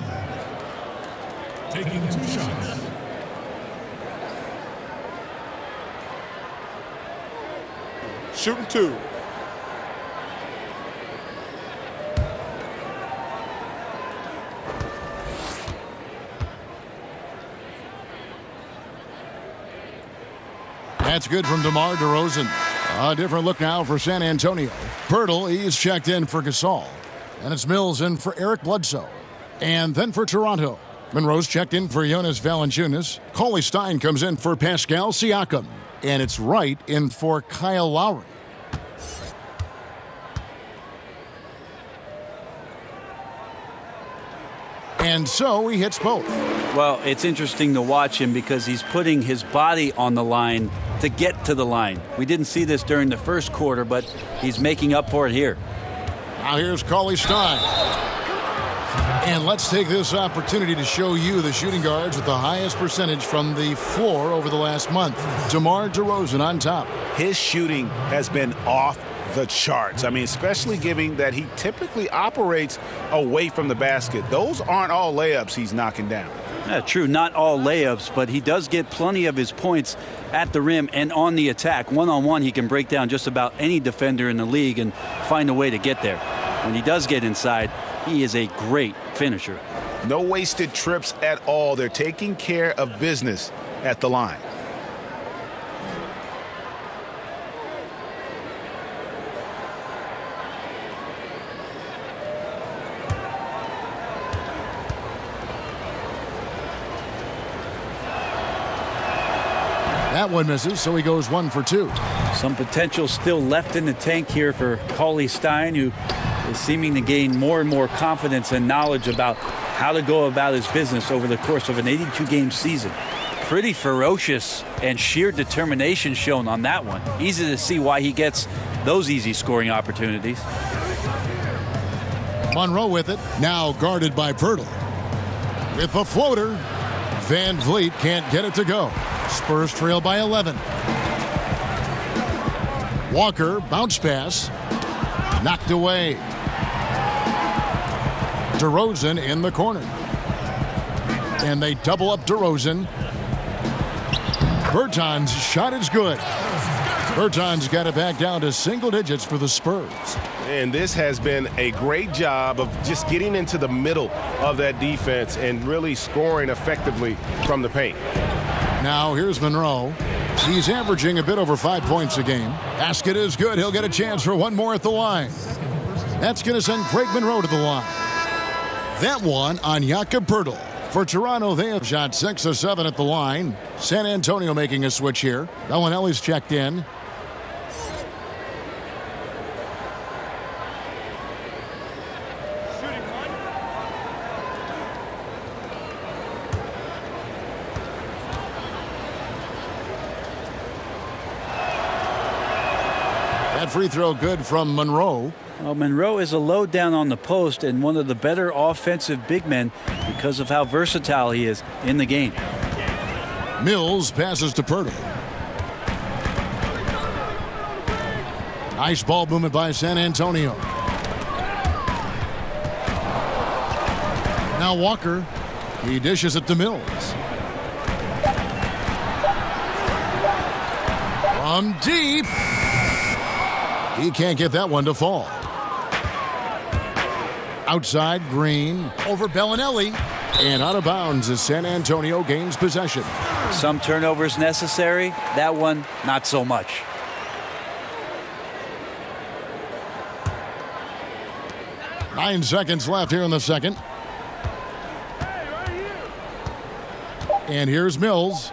Taking 2 shots. Shooting 2. That's good from DeMar DeRozan. A different look now for San Antonio. Pirtle, he's checked in for Gasol. And it's Mills in for Eric Bledsoe. And then for Toronto, Monroe's checked in for Jonas Valanciunas. Kawhi Stein comes in for Pascal Siakam. And it's Wright in for Kyle Lowry. And so he hits both. Well, it's interesting to watch him because he's putting his body on the line to get to the line. We didn't see this during the first quarter, but he's making up for it here. Now here's Kawhi Stein. And let's take this opportunity to show you the shooting guards with the highest percentage from the floor over the last month. DeMar DeRozan on top. His shooting has been off the charts. I mean, especially given that he typically operates away from the basket. Those aren't all layups he's knocking down. Yeah, true, not all layups, but he does get plenty of his points at the rim and on the attack. One-on-one, he can break down just about any defender in the league and find a way to get there. When he does get inside, he is a great finisher. No wasted trips at all. They're taking care of business at the line. That one misses, so he goes 1 for 2. Some potential still left in the tank here for Kawhi Stein, who is seeming to gain more and more confidence and knowledge about how to go about his business over the course of an 82-game season. Pretty ferocious and sheer determination shown on that one. Easy to see why he gets those easy scoring opportunities. Monroe with it, now guarded by Pirtle. With the floater, Van Vliet can't get it to go. Spurs trail by 11. Walker, bounce pass. Knocked away. DeRozan in the corner. And they double up DeRozan. Bertans' shot is good. Bertans got it back down to single digits for the Spurs. And this has been a great job of just getting into the middle of that defense and really scoring effectively from the paint. Now here's Monroe. He's averaging a bit over 5 points a game. Basket is good. He'll get a chance for one more at the line. That's going to send Craig Monroe to the line. That one on Jakob Poeltl. For Toronto, they have shot 6 of 7 at the line. San Antonio making a switch here. Bellinelli's checked in. That free throw good from Monroe. Well, Monroe is a load down on the post and one of the better offensive big men because of how versatile he is in the game. Mills passes to Purtle. Nice ball movement by San Antonio. Now Walker. He dishes it to Mills. From deep. He can't get that one to fall. Outside, Green. Over Bellinelli. And out of bounds as San Antonio gains possession. Some turnovers necessary. That one, not so much. Nine seconds left here in the second. And here's Mills.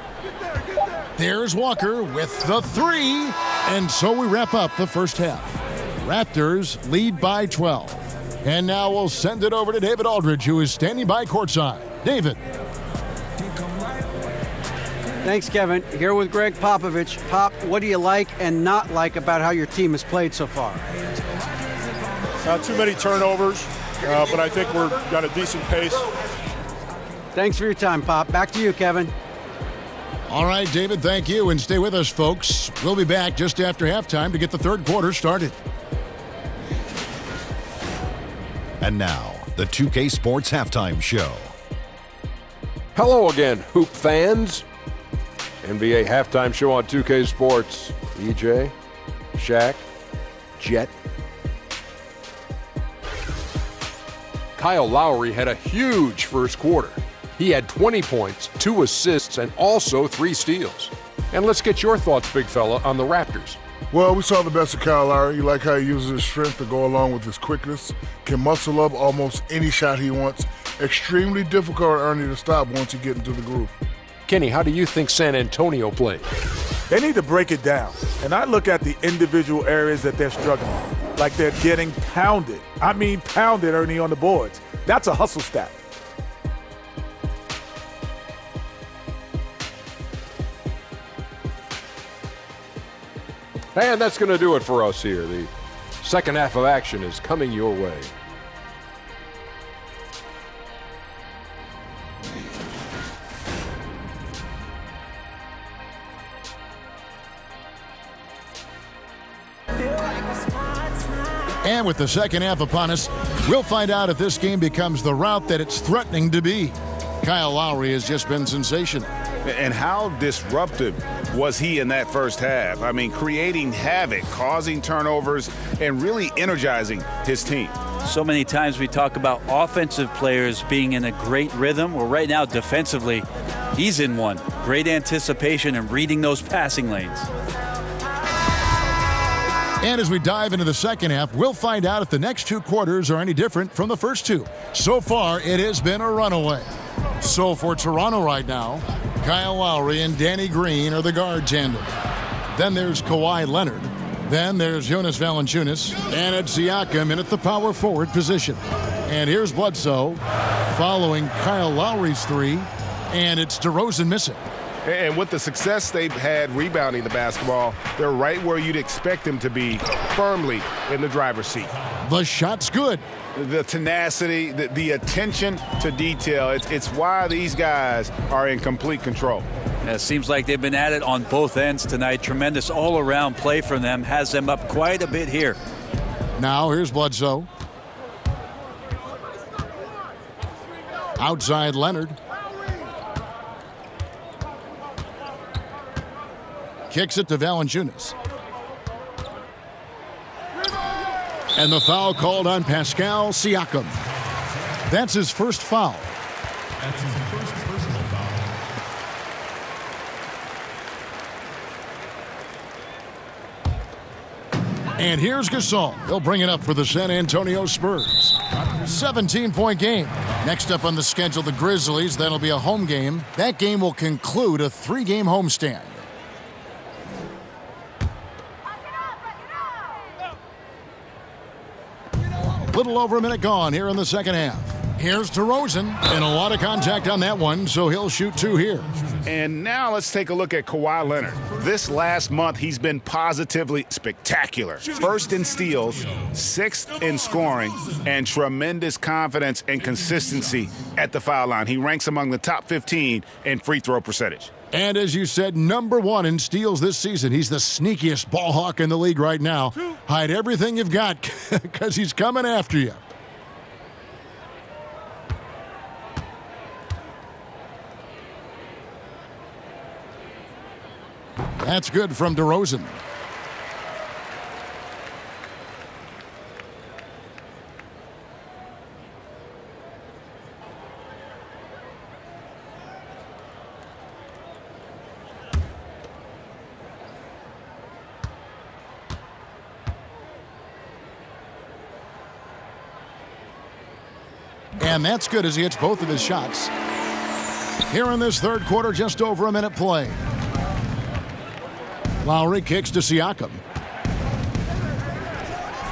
There's Walker with the three. And so we wrap up the first half. Raptors lead by 12. And now we'll send it over to David Aldridge, who is standing by courtside. David. Thanks, Kevin. Here with Greg Popovich. Pop, what do you like and not like about how your team has played so far? Not too many turnovers, but I think we've got a decent pace. Thanks for your time, Pop. Back to you, Kevin. All right, David, thank you. And stay with us, folks. We'll be back just after halftime to get the third quarter started. And now, the 2K Sports Halftime Show. Hello again, Hoop fans. NBA Halftime Show on 2K Sports. EJ, Shaq, Jet. Kyle Lowry had a huge first quarter. He had 20 points, 2 assists, and also 3 steals. And let's get your thoughts, big fella, on the Raptors. Well, we saw the best of Kyle Lowry. You like how he uses his strength to go along with his quickness. Can muscle up almost any shot he wants. Extremely difficult, Ernie, to stop once you get into the groove. Kenny, how do you think San Antonio played? They need to break it down. And I look at the individual areas that they're struggling. Like they're getting pounded. I mean pounded, Ernie, on the boards. That's a hustle stat. And that's going to do it for us here. The second half of action is coming your way. And with the second half upon us, we'll find out if this game becomes the route that it's threatening to be. Kyle Lowry has just been sensational. And how disruptive was he in that first half? I mean, creating havoc, causing turnovers, and really energizing his team. So many times we talk about offensive players being in a great rhythm. Well, right now, defensively, he's in one. Great anticipation and reading those passing lanes. And as we dive into the second half, we'll find out if the next 2 quarters are any different from the first 2. So far, it has been a runaway. So for Toronto right now, Kyle Lowry and Danny Green are the guard tandem. Then there's Kawhi Leonard. Then there's Jonas Valanciunas. And it's Siakam in at the power forward position. And here's Bledsoe following Kyle Lowry's 3. And it's DeRozan missing. And with the success they've had rebounding the basketball, they're right where you'd expect them to be, firmly in the driver's seat. The shot's good. The tenacity, the attention to detail, it's why these guys are in complete control. It seems like they've been at it on both ends tonight. Tremendous all-around play from them. Has them up quite a bit here. Now here's Bledsoe. Outside Leonard. Kicks it to Valanciunas. And the foul called on Pascal Siakam. That's his first foul. That's his first personal foul. And here's Gasol. He'll bring it up for the San Antonio Spurs. 17-point game. Next up on the schedule, the Grizzlies. That'll be a home game. That game will conclude a 3-game homestand. Little over a minute gone here in the second half. Here's DeRozan, and a lot of contact on that one, so he'll shoot 2 here. And now let's take a look at Kawhi Leonard. This last month, he's been positively spectacular. First in steals, 6th in scoring, and tremendous confidence and consistency at the foul line. He ranks among the top 15 in free throw percentage. And as you said, number 1 in steals this season. He's the sneakiest ball hawk in the league right now. Hide everything you've got because he's coming after you. That's good from DeRozan. And that's good as he hits both of his shots. Here in this third quarter, just over a minute play. Lowry kicks to Siakam.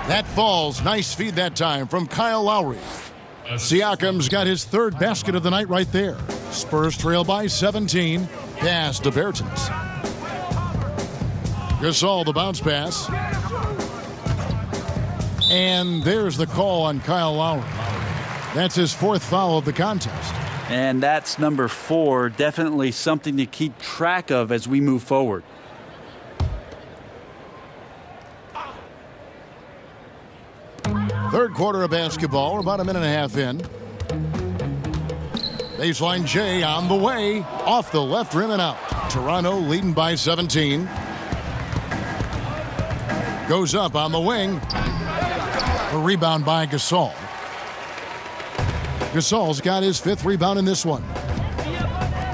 That falls. Nice feed that time from Kyle Lowry. Siakam's got his 3rd basket of the night right there. Spurs trail by 17. Pass to Bertans. Gasol, the bounce pass. And there's the call on Kyle Lowry. That's his 4th foul of the contest. And that's number 4. Definitely something to keep track of as we move forward. Third quarter of basketball. We're about a minute and a half in. Baseline J on the way. Off the left rim and out. Toronto leading by 17. Goes up on the wing. A rebound by Gasol. Gasol's got his 5th rebound in this one.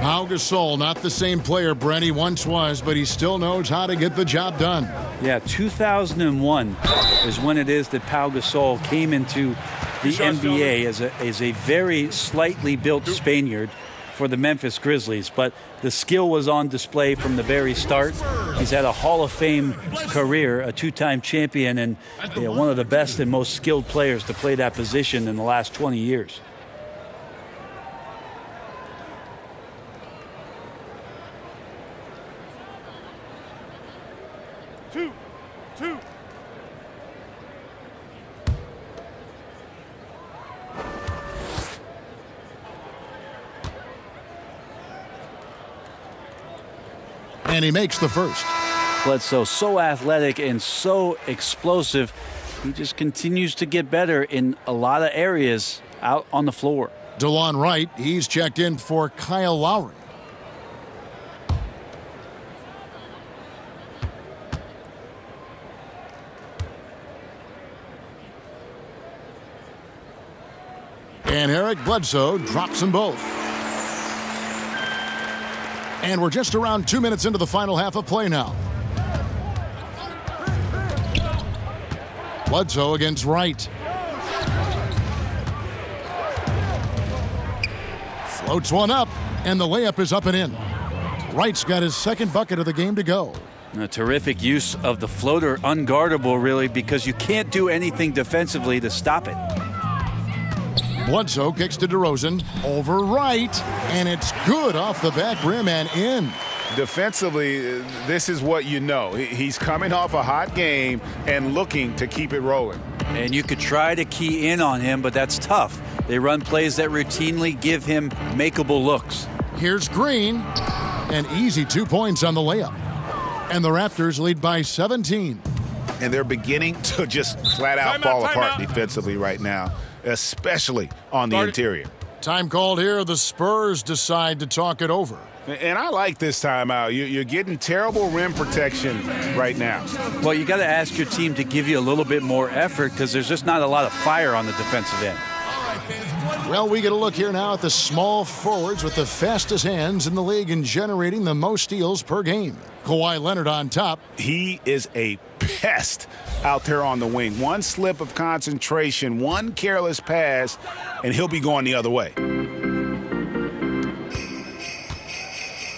Now Gasol, not the same player Brent he once was, but he still knows how to get the job done. Yeah, 2001 is when it is that Pau Gasol came into the NBA as a very slightly built Spaniard for the Memphis Grizzlies. But the skill was on display from the very start. He's had a Hall of Fame career, a 2-time champion, and one of the best and most skilled players to play that position in the last 20 years. And he makes the first. Bledsoe, so athletic and so explosive. He just continues to get better in a lot of areas out on the floor. DeLon Wright, he's checked in for Kyle Lowry. And Eric Bledsoe drops them both. And we're just around 2 minutes into the final half of play now. Bledsoe against Wright. Floats one up, and the layup is up and in. Wright's got his 2nd bucket of the game to go. A terrific use of the floater, unguardable really, because you can't do anything defensively to stop it. Bledsoe kicks to DeRozan over Wright, and it's good off the back rim and in. Defensively, this is what you know. He's coming off a hot game and looking to keep it rolling. And you could try to key in on him, but that's tough. They run plays that routinely give him makeable looks. Here's Green, an easy 2 points on the layup. And the Raptors lead by 17. And they're beginning to just flat out fall apart defensively right now, especially on the interior. Time called here. The Spurs decide to talk it over. And I like this timeout. You're getting terrible rim protection right now. Well, you got to ask your team to give you a little bit more effort because there's just not a lot of fire on the defensive end. Well, we get a look here now at the small forwards with the fastest hands in the league and generating the most steals per game. Kawhi Leonard on top. He is a pest out there on the wing. One slip of concentration, one careless pass, and he'll be going the other way.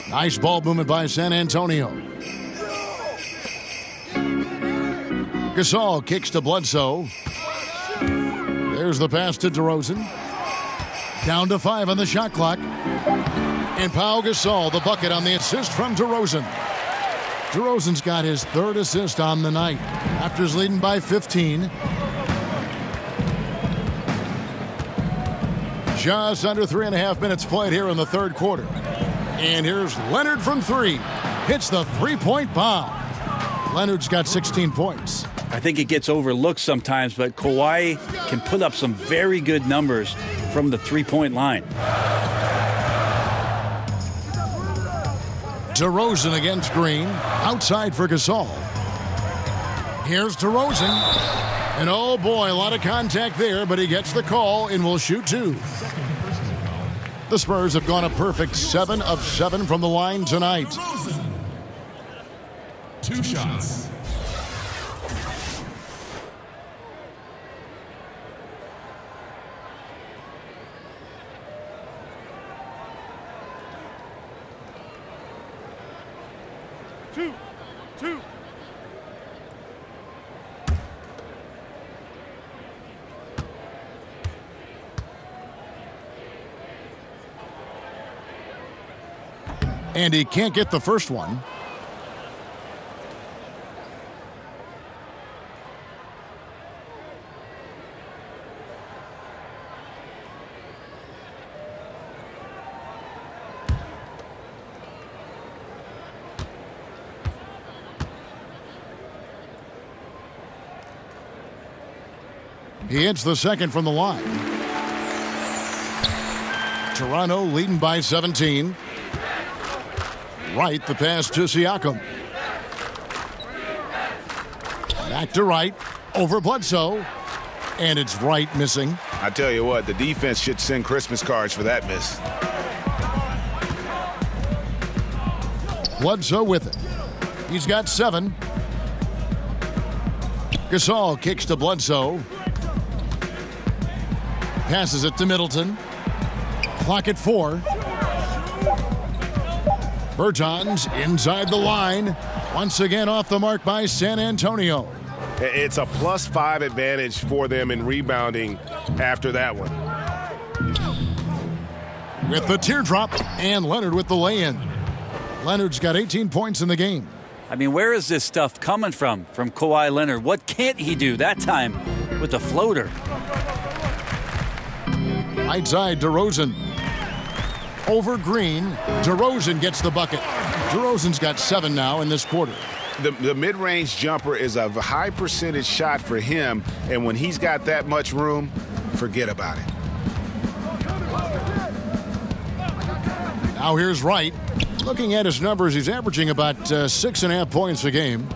Nice ball movement by San Antonio. Gasol kicks to Bledsoe. There's the pass to DeRozan. Down to 5 on the shot clock. And Pau Gasol, the bucket on the assist from DeRozan. DeRozan's got his 3rd assist on the night. Raptors leading by 15. Just under 3.5 minutes played here in the 3rd quarter. And here's Leonard from 3. Hits the 3-point bomb. Leonard's got 16 points. I think it gets overlooked sometimes, but Kawhi can put up some very good numbers from the 3-point line. DeRozan against Green. Outside for Gasol. Here's DeRozan. And oh boy, a lot of contact there, but he gets the call and will shoot 2. The Spurs have gone a perfect 7 of 7 from the line tonight. 2 shots. Two. And he can't get the first one. He hits the second from the line. Toronto leading by 17. Wright, the pass to Siakam. Back to Wright, over Bledsoe, and it's Wright missing. I tell you what, the defense should send Christmas cards for that miss. Bledsoe with it. He's got 7. Gasol kicks to Bledsoe. Passes it to Middleton. Clock at 4. Bertans inside the line. Once again off the mark by San Antonio. It's a +5 advantage for them in rebounding after that one. With the teardrop, and Leonard with the lay-in. Leonard's got 18 points in the game. I mean, where is this stuff coming from Kawhi Leonard? What can't he do that time with the floater? Right side, DeRozan. Over Green. DeRozan gets the bucket. DeRozan's got 7 now in this quarter. The mid-range jumper is a high percentage shot for him, and when he's got that much room, forget about it. Now here's Wright. Looking at his numbers, he's averaging about 6.5 points a game.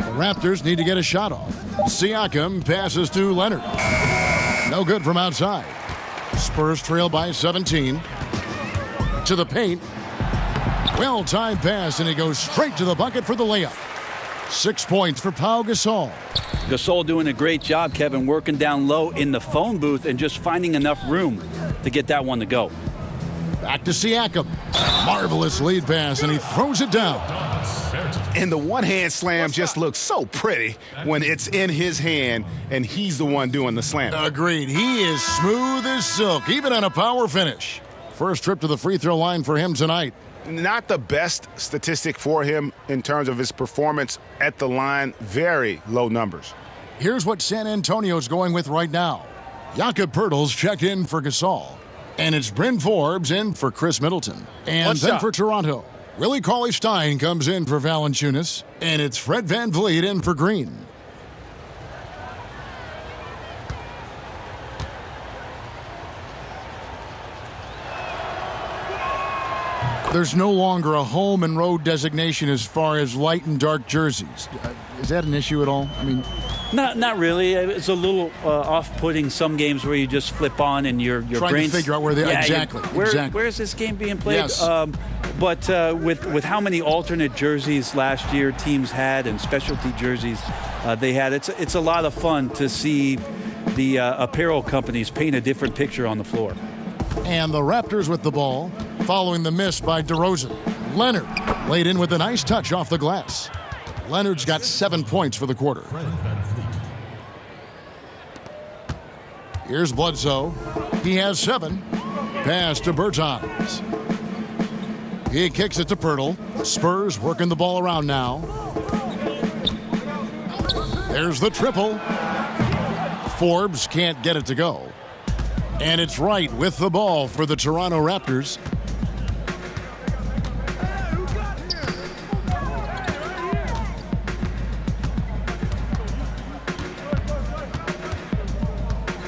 The Raptors need to get a shot off. Siakam passes to Leonard. No good from outside. Spurs trail by 17. To the paint. Well-timed pass, and he goes straight to the bucket for the layup. 6 points for Pau Gasol. Gasol doing a great job, Kevin, working down low in the phone booth and just finding enough room to get that one to go. Back to Siakam. Marvelous lead pass, and he throws it down. And the one-hand slam just looks so pretty when it's in his hand and he's the one doing the slam. Agreed. He is smooth as silk, even on a power finish. First trip to the free throw line for him tonight. Not the best statistic for him in terms of his performance at the line. Very low numbers. Here's what San Antonio's going with right now. Jakob Poeltl's checked in for Gasol. And it's Bryn Forbes in for Chris Middleton. And then for Toronto, Willie Cauley-Stein comes in for Valanciunas. And it's Fred VanVleet in for Green. There's no longer a home and road designation as far as light and dark jerseys. Is that an issue at all? I mean, not really. It's a little off-putting some games where you just flip on and your trying brain's to figure out where they exactly. Where is this game being played? Yes. But with how many alternate jerseys last year teams had and specialty jerseys they had, it's a lot of fun to see the apparel companies paint a different picture on the floor. And the Raptors with the ball, following the miss by DeRozan. Leonard laid in with a nice touch off the glass. Leonard's got 7 points for the quarter. Here's Bledsoe. He has 7. Pass to Bertans. He kicks it to Pirtle. Spurs working the ball around now. There's the triple. Forbes can't get it to go. And it's Wright with the ball for the Toronto Raptors.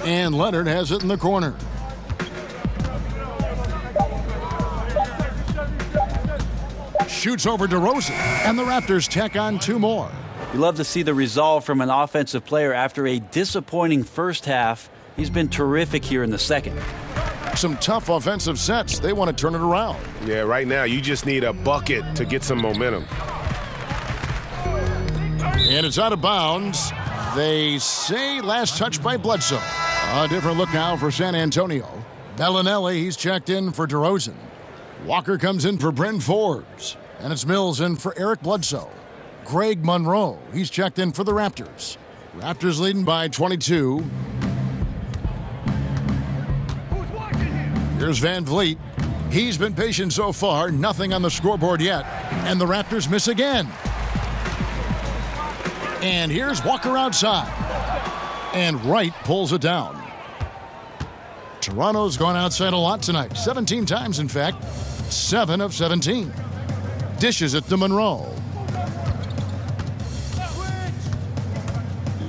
And Leonard has it in the corner. Shoots over DeRozan, and the Raptors tack on 2 more. You love to see the resolve from an offensive player after a disappointing first half. He's been terrific here in the second. Some tough offensive sets. They want to turn it around. Yeah, right now you just need a bucket to get some momentum. And it's out of bounds. They say last touch by Bledsoe. A different look now for San Antonio. Bellinelli, he's checked in for DeRozan. Walker comes in for Bryn Forbes. And it's Mills in for Eric Bledsoe. Greg Monroe, he's checked in for the Raptors. Raptors leading by 22. Here's Van Vliet. He's been patient so far, nothing on the scoreboard yet. And the Raptors miss again. And here's Walker outside. And Wright pulls it down. Toronto's gone outside a lot tonight. 17 times, in fact. 7 of 17. Dishes it to Monroe.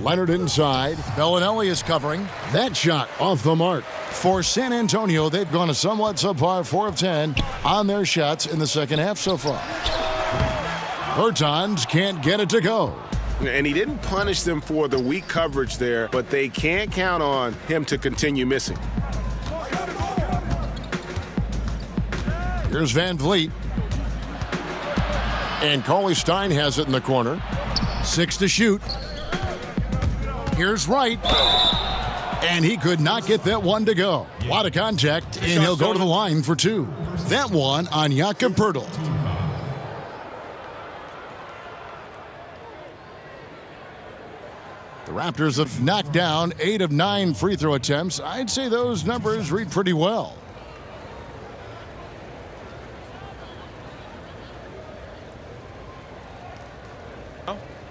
Leonard inside. Bellinelli is covering. That shot off the mark. For San Antonio, they've gone a somewhat subpar 4 of 10 on their shots in the second half so far. Bertans can't get it to go. And he didn't punish them for the weak coverage there, but they can't count on him to continue missing. Here's Van Vliet. And Cauley Stein has it in the corner. 6 to shoot. Here's Wright. And he could not get that one to go. A lot of contact, and he'll go to the line for 2. That one on Jakob Poeltl. The Raptors have knocked down 8 of 9 free throw attempts. I'd say those numbers read pretty well.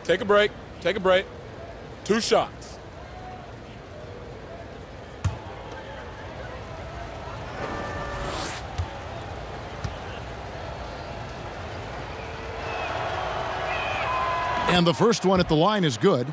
Take a break. Take a break. 2 shots. And the first one at the line is good.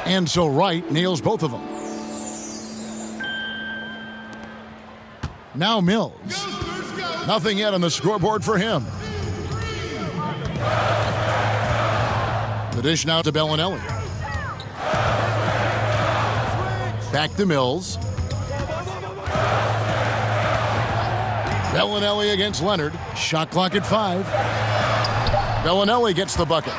And so Wright nails both of them. Now Mills. Nothing yet on the scoreboard for him. The dish now to Bellinelli. Back to Mills. Bellinelli against Leonard. Shot clock at 5. Bellinelli gets the bucket.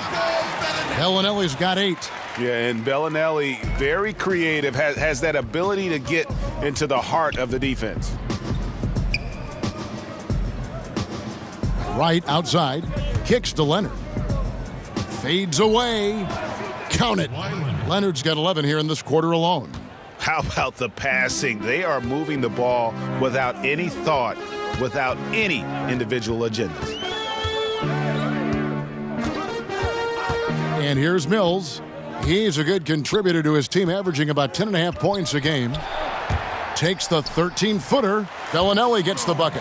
Bellinelli's got 8. Yeah, and Bellinelli, very creative, has that ability to get into the heart of the defense. Wright outside, kicks to Leonard. Fades away. Count it. Leonard's got 11 here in this quarter alone. How about the passing? They are moving the ball without any thought, without any individual agendas. And here's Mills. He's a good contributor to his team, averaging about 10.5 points a game. Takes the 13-footer. Bellinelli gets the bucket.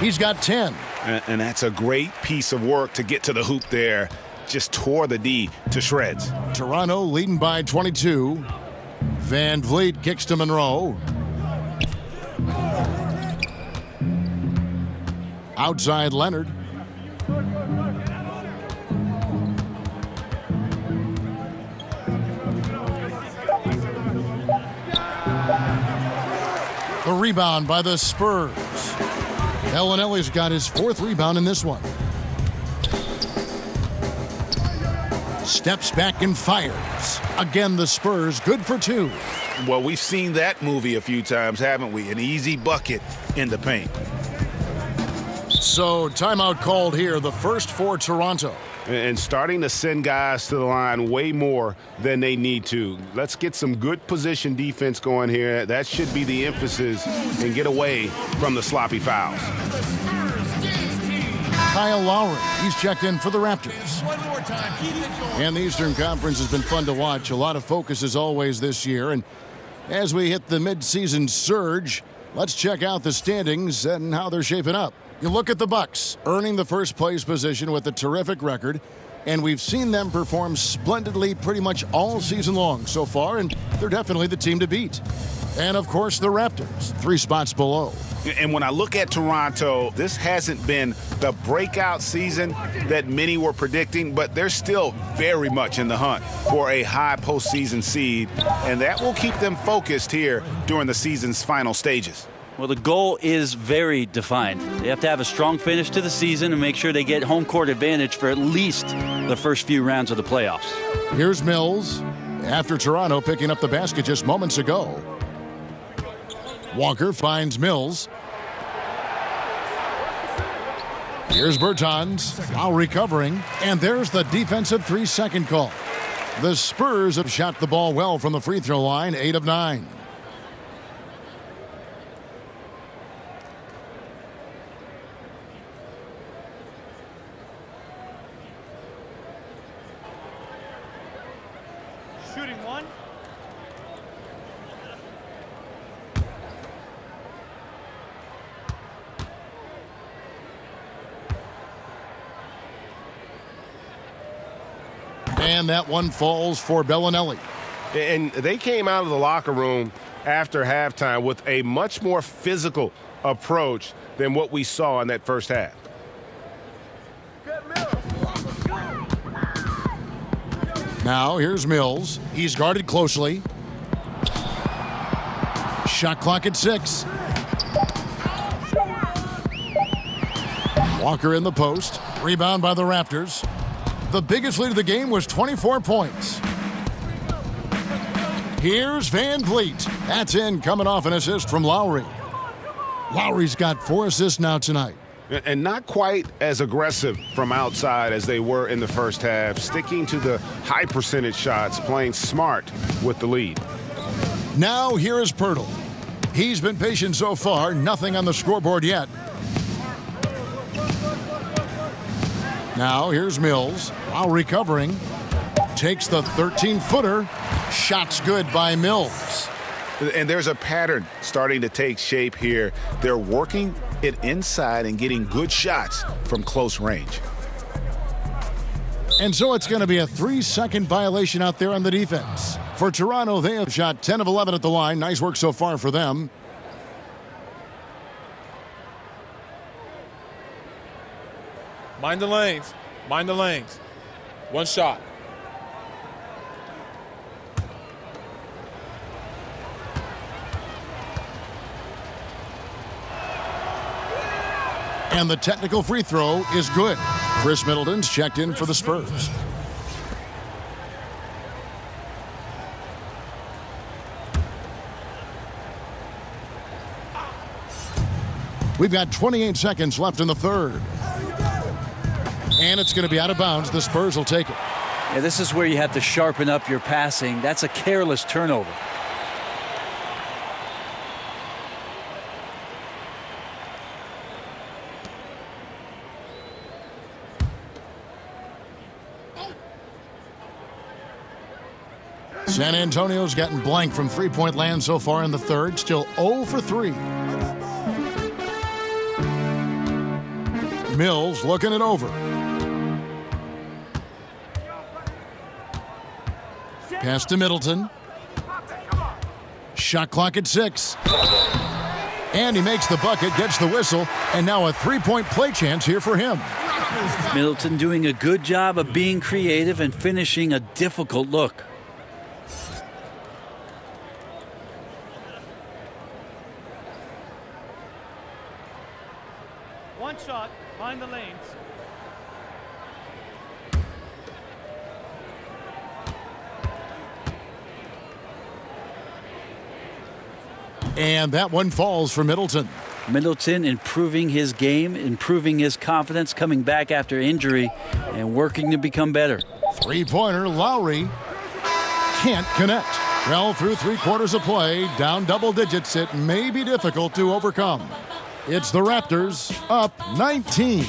He's got 10. And that's a great piece of work to get to the hoop there. Just tore the D to shreds. Toronto leading by 22. Van Vliet kicks to Monroe. Outside Leonard. The rebound by the Spurs. Bellinelli's got his 4th rebound in this one. Steps back and fires. Again, the Spurs good for 2. Well, we've seen that movie a few times, haven't we? An easy bucket in the paint. So, timeout called here, the first for Toronto. And starting to send guys to the line way more than they need to. Let's get some good position defense going here. That should be the emphasis, and get away from the sloppy fouls. Kyle Lowry, he's checked in for the Raptors. And the Eastern Conference has been fun to watch. A lot of focus as always this year. And as we hit the midseason surge, let's check out the standings and how they're shaping up. You look at the Bucks, earning the first place position with a terrific record. And we've seen them perform splendidly pretty much all season long so far. And they're definitely the team to beat. And, of course, the Raptors, 3 spots below. And when I look at Toronto, this hasn't been the breakout season that many were predicting, but they're still very much in the hunt for a high postseason seed, and that will keep them focused here during the season's final stages. Well, the goal is very defined. They have to have a strong finish to the season and make sure they get home court advantage for at least the first few rounds of the playoffs. Here's Mills after Toronto picking up the basket just moments ago. Walker finds Mills. Here's Bertans. Lowry covering. And there's the defensive 3-second call. The Spurs have shot the ball well from the free throw line, 8 of 9. Shooting 1. And that one falls for Bellinelli. And they came out of the locker room after halftime with a much more physical approach than what we saw in that first half. Now here's Mills. He's guarded closely. Shot clock at 6. Walker in the post. Rebound by the Raptors. The biggest lead of the game was 24 points. Here's Van Vliet. That's in, coming off an assist from Lowry. Lowry's got 4 assists now tonight. And not quite as aggressive from outside as they were in the first half, sticking to the high percentage shots, playing smart with the lead. Now here is Pirtle. He's been patient so far, nothing on the scoreboard yet. Now here's Mills. Lowry covering. Takes the 13-footer. Shot's good by Mills. And there's a pattern starting to take shape here. They're working it inside and getting good shots from close range. And so it's going to be a 3-second violation out there on the defense. For Toronto, they have shot 10 of 11 at the line. Nice work so far for them. Mind the lanes. Mind the lanes. One shot. And the technical free throw is good. Chris Middleton's checked in for the Spurs. We've got 28 seconds left in the third. And it's going to be out of bounds. The Spurs will take it. Yeah, this is where you have to sharpen up your passing. That's a careless turnover. San Antonio's gotten blank from three-point land so far in the third. Still 0 for 3. Mills looking it over. Pass to Middleton. Shot clock at 6. And he makes the bucket, gets the whistle, and now a three-point play chance here for him. Middleton doing a good job of being creative and finishing a difficult look. One shot, mind the lanes. And that one falls for Middleton. Middleton improving his game, improving his confidence, coming back after injury, and working to become better. Three-pointer, Lowry can't connect. Well, through 3/4 of play, down double digits, it may be difficult to overcome. It's the Raptors up 19.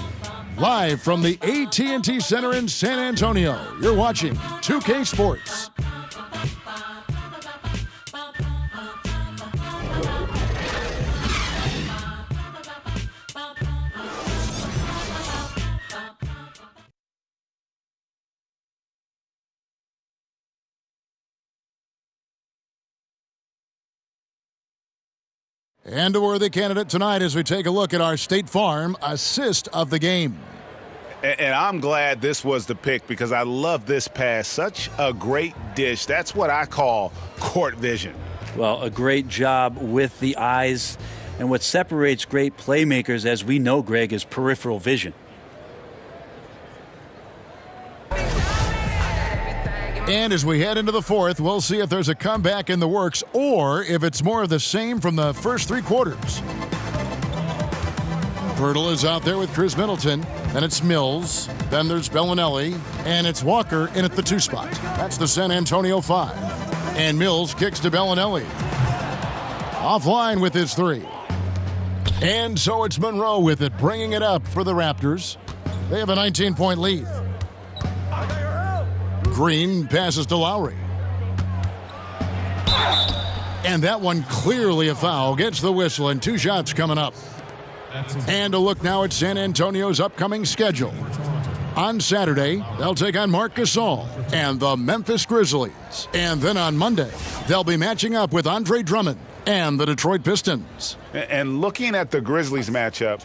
Live from the AT&T Center in San Antonio, you're watching 2K Sports. And a worthy candidate tonight as we take a look at our State Farm assist of the game. And I'm glad this was the pick because I love this pass. Such a great dish. That's what I call court vision. Well, a great job with the eyes. And what separates great playmakers, as we know, Greg, is peripheral vision. And as we head into the fourth, we'll see if there's a comeback in the works or if it's more of the same from the first 3 quarters. Pirtle is out there with Chris Middleton. Then it's Mills. Then there's Bellinelli. And it's Walker in at the 2 spot. That's the San Antonio 5. And Mills kicks to Bellinelli. Offline with his 3. And so it's Monroe with it, bringing it up for the Raptors. They have a 19-point lead. Green passes to Lowry. And that one clearly a foul. Gets the whistle and 2 shots coming up. And a look now at San Antonio's upcoming schedule. On Saturday, they'll take on Marc Gasol and the Memphis Grizzlies. And then on Monday, they'll be matching up with Andre Drummond and the Detroit Pistons. And looking at the Grizzlies matchup,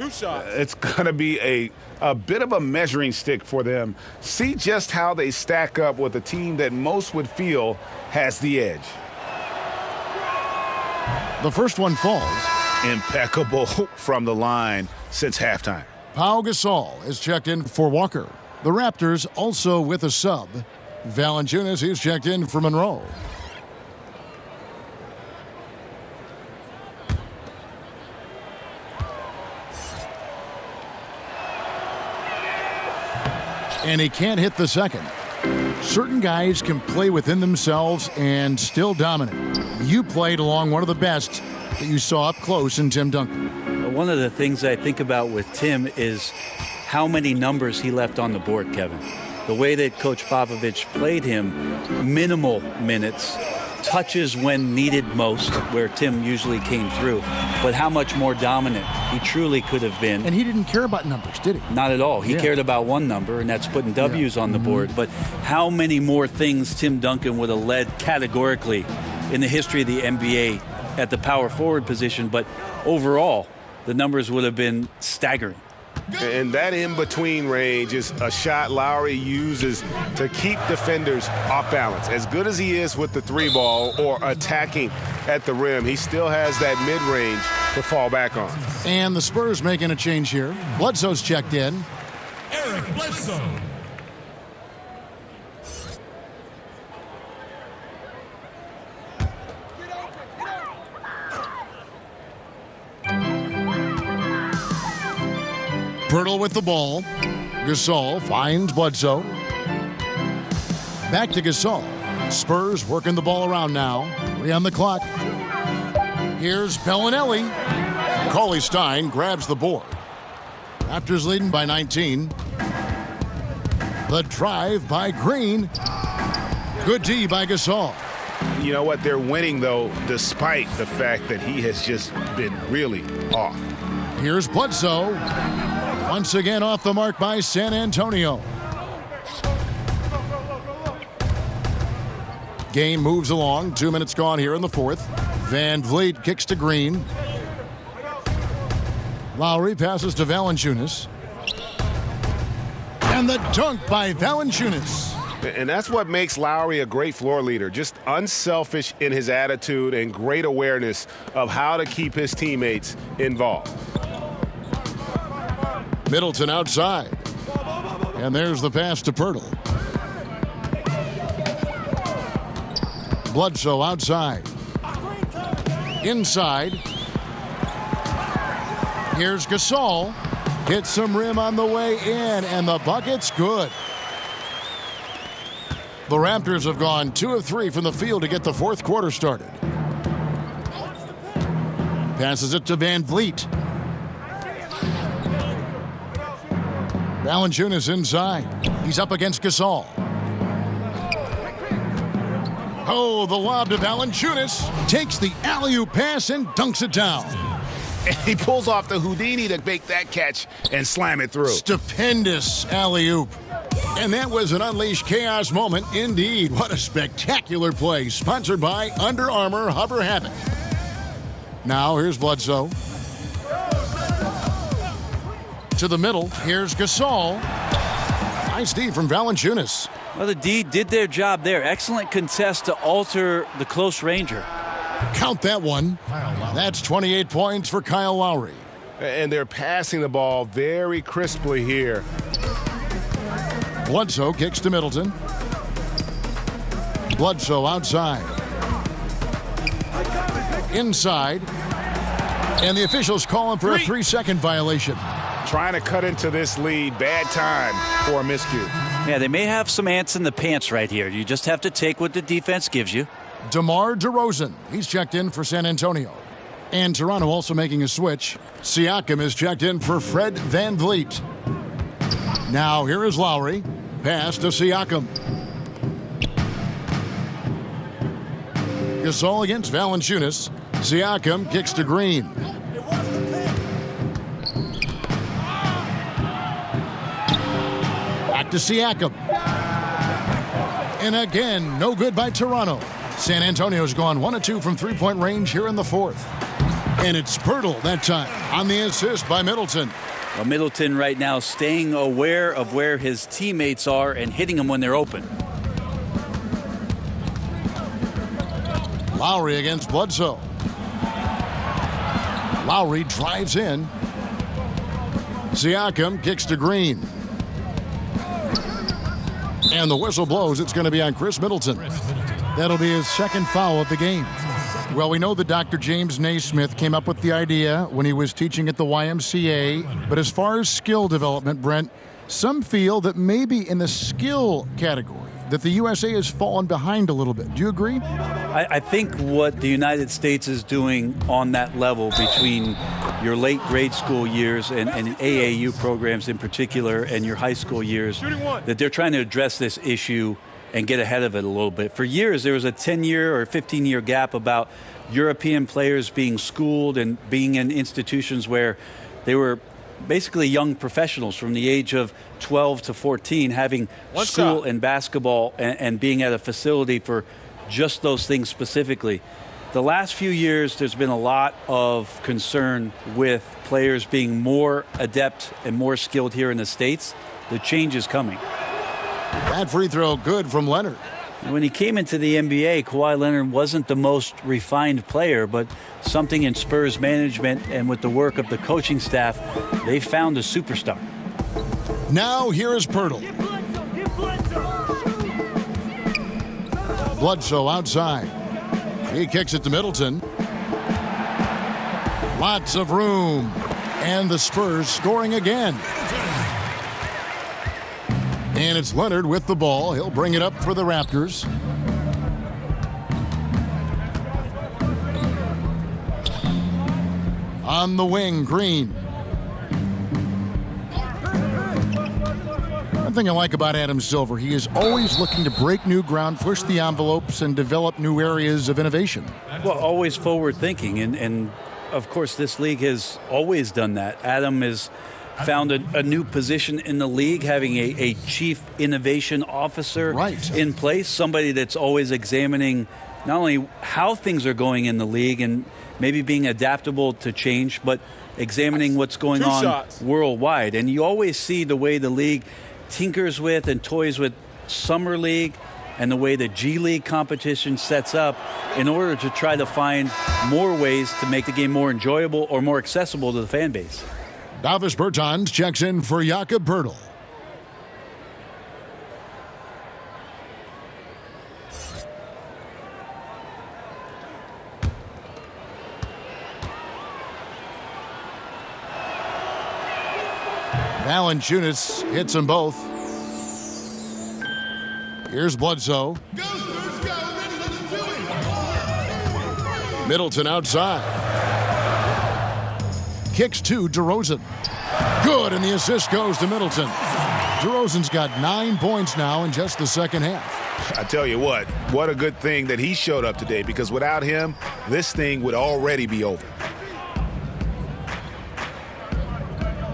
it's going to be a bit of a measuring stick for them. See just how they stack up with a team that most would feel has the edge. The first one falls. Impeccable from the line since halftime. Pau Gasol is checked in for Walker. The Raptors also with a sub. Valanciunas is checked in for Monroe. And he can't hit the second. Certain guys can play within themselves and still dominate. You played along one of the best that you saw up close in Tim Duncan. One of the things I think about with Tim is how many numbers he left on the board, Kevin. The way that Coach Popovich played him, minimal minutes, touches when needed most, where Tim usually came through, but how much more dominant he truly could have been. And he didn't care about numbers, did he? Not at all. He cared about one number, and that's putting W's on the board. But how many more things Tim Duncan would have led categorically in the history of the NBA at the power forward position, but overall, the numbers would have been staggering. And that in-between range is a shot Lowry uses to keep defenders off balance. As good as he is with the 3-ball or attacking at the rim, he still has that mid-range to fall back on. And the Spurs making a change here. Bledsoe's checked in. Eric Bledsoe. Pirtle with the ball. Gasol finds Bledsoe. Back to Gasol. Spurs working the ball around now. 3 on the clock. Here's Bellinelli. Cauley-Stein grabs the board. Raptors leading by 19. The drive by Green. Good D by Gasol. You know what? They're winning, though, despite the fact that he has just been really off. Here's Bledsoe. Once again off the mark by San Antonio. Game moves along. 2 minutes gone here in the fourth. Van Vliet kicks to Green. Lowry passes to Valanciunas. And the dunk by Valanciunas. And that's what makes Lowry a great floor leader. Just unselfish in his attitude and great awareness of how to keep his teammates involved. Middleton outside. And there's the pass to Pirtle. Bledsoe outside. Inside. Here's Gasol. Hits some rim on the way in, and the bucket's good. The Raptors have gone 2 of 3 from the field to get the fourth quarter started. Passes it to Van Vliet. Valanciunas inside. He's up against Gasol. Oh, the lob to Valanciunas. Takes the alley-oop pass and dunks it down. And he pulls off the Houdini to make that catch and slam it through. Stupendous alley-oop. And that was an Unleashed Chaos moment indeed. What a spectacular play. Sponsored by Under Armour Hover Havoc. Now here's Bledsoe. To the middle. Here's Gasol. Nice D from Valanciunas. Well, the D did their job there. Excellent contest to alter the close ranger. Count that one. That's 28 points for Kyle Lowry. And they're passing the ball very crisply here. Bledsoe kicks to Middleton. Bledsoe outside. Inside. And the officials call him for a 3-second violation. Trying to cut into this lead. Bad time for a miscue. Yeah, they may have some ants in the pants right here. You just have to take what the defense gives you. DeMar DeRozan. He's checked in for San Antonio. And Toronto also making a switch. Siakam is checked in for Fred Van Vliet. Now here is Lowry. Pass to Siakam. Gasol against Valanciunas. Siakam kicks to Green. Back to Siakam. And again, no good by Toronto. San Antonio's gone 1 of 2 from three-point range here in the fourth. And it's Pirtle that time on the assist by Middleton. Well, Middleton right now staying aware of where his teammates are and hitting them when they're open. Lowry against Bledsoe. Lowry drives in. Siakam kicks to Green. And the whistle blows. It's going to be on Chris Middleton. That'll be his second foul of the game. Well, we know that Dr. James Naismith came up with the idea when he was teaching at the YMCA. But as far as skill development, Brent, some feel that maybe in the skill category that the USA has fallen behind a little bit. Do you agree? I think what the United States is doing on that level between your late grade school years and AAU programs in particular and your high school years, that they're trying to address this issue and get ahead of it a little bit. For years, there was a 10-year or 15-year gap about European players being schooled and being in institutions where they were basically young professionals from the age of 12 to 14 having school and basketball and being at a facility for just those things specifically. The last few years, there's been a lot of concern with players being more adept and more skilled here in the States. The change is coming. That free throw good from Leonard. When he came into the NBA, Kawhi Leonard wasn't the most refined player, but something in Spurs management and with the work of the coaching staff, they found a superstar. Now here is Pirtle. Bledsoe outside. He kicks it to Middleton. Lots of room. And the Spurs scoring again. And it's Leonard with the ball. He'll bring it up for the Raptors. On the wing, Green. One thing I like about Adam Silver, he is always looking to break new ground, push the envelopes, and develop new areas of innovation. Well, always forward thinking. And of course, this league has always done that. Adam is found a new position in the league, having a chief innovation officer in place, somebody that's always examining not only how things are going in the league and maybe being adaptable to change, but examining what's going on worldwide. And you always see the way the league tinkers with and toys with Summer League and the way the G League competition sets up in order to try to find more ways to make the game more enjoyable or more accessible to the fan base. Davis Bertans checks in for Jakob Poeltl. Valanciunas hits them both. Here's Bledsoe. Middleton outside. Kicks to DeRozan. Good, and the assist goes to Middleton. DeRozan's got 9 points now in just the second half. I tell you what a good thing that he showed up today, because without him, this thing would already be over.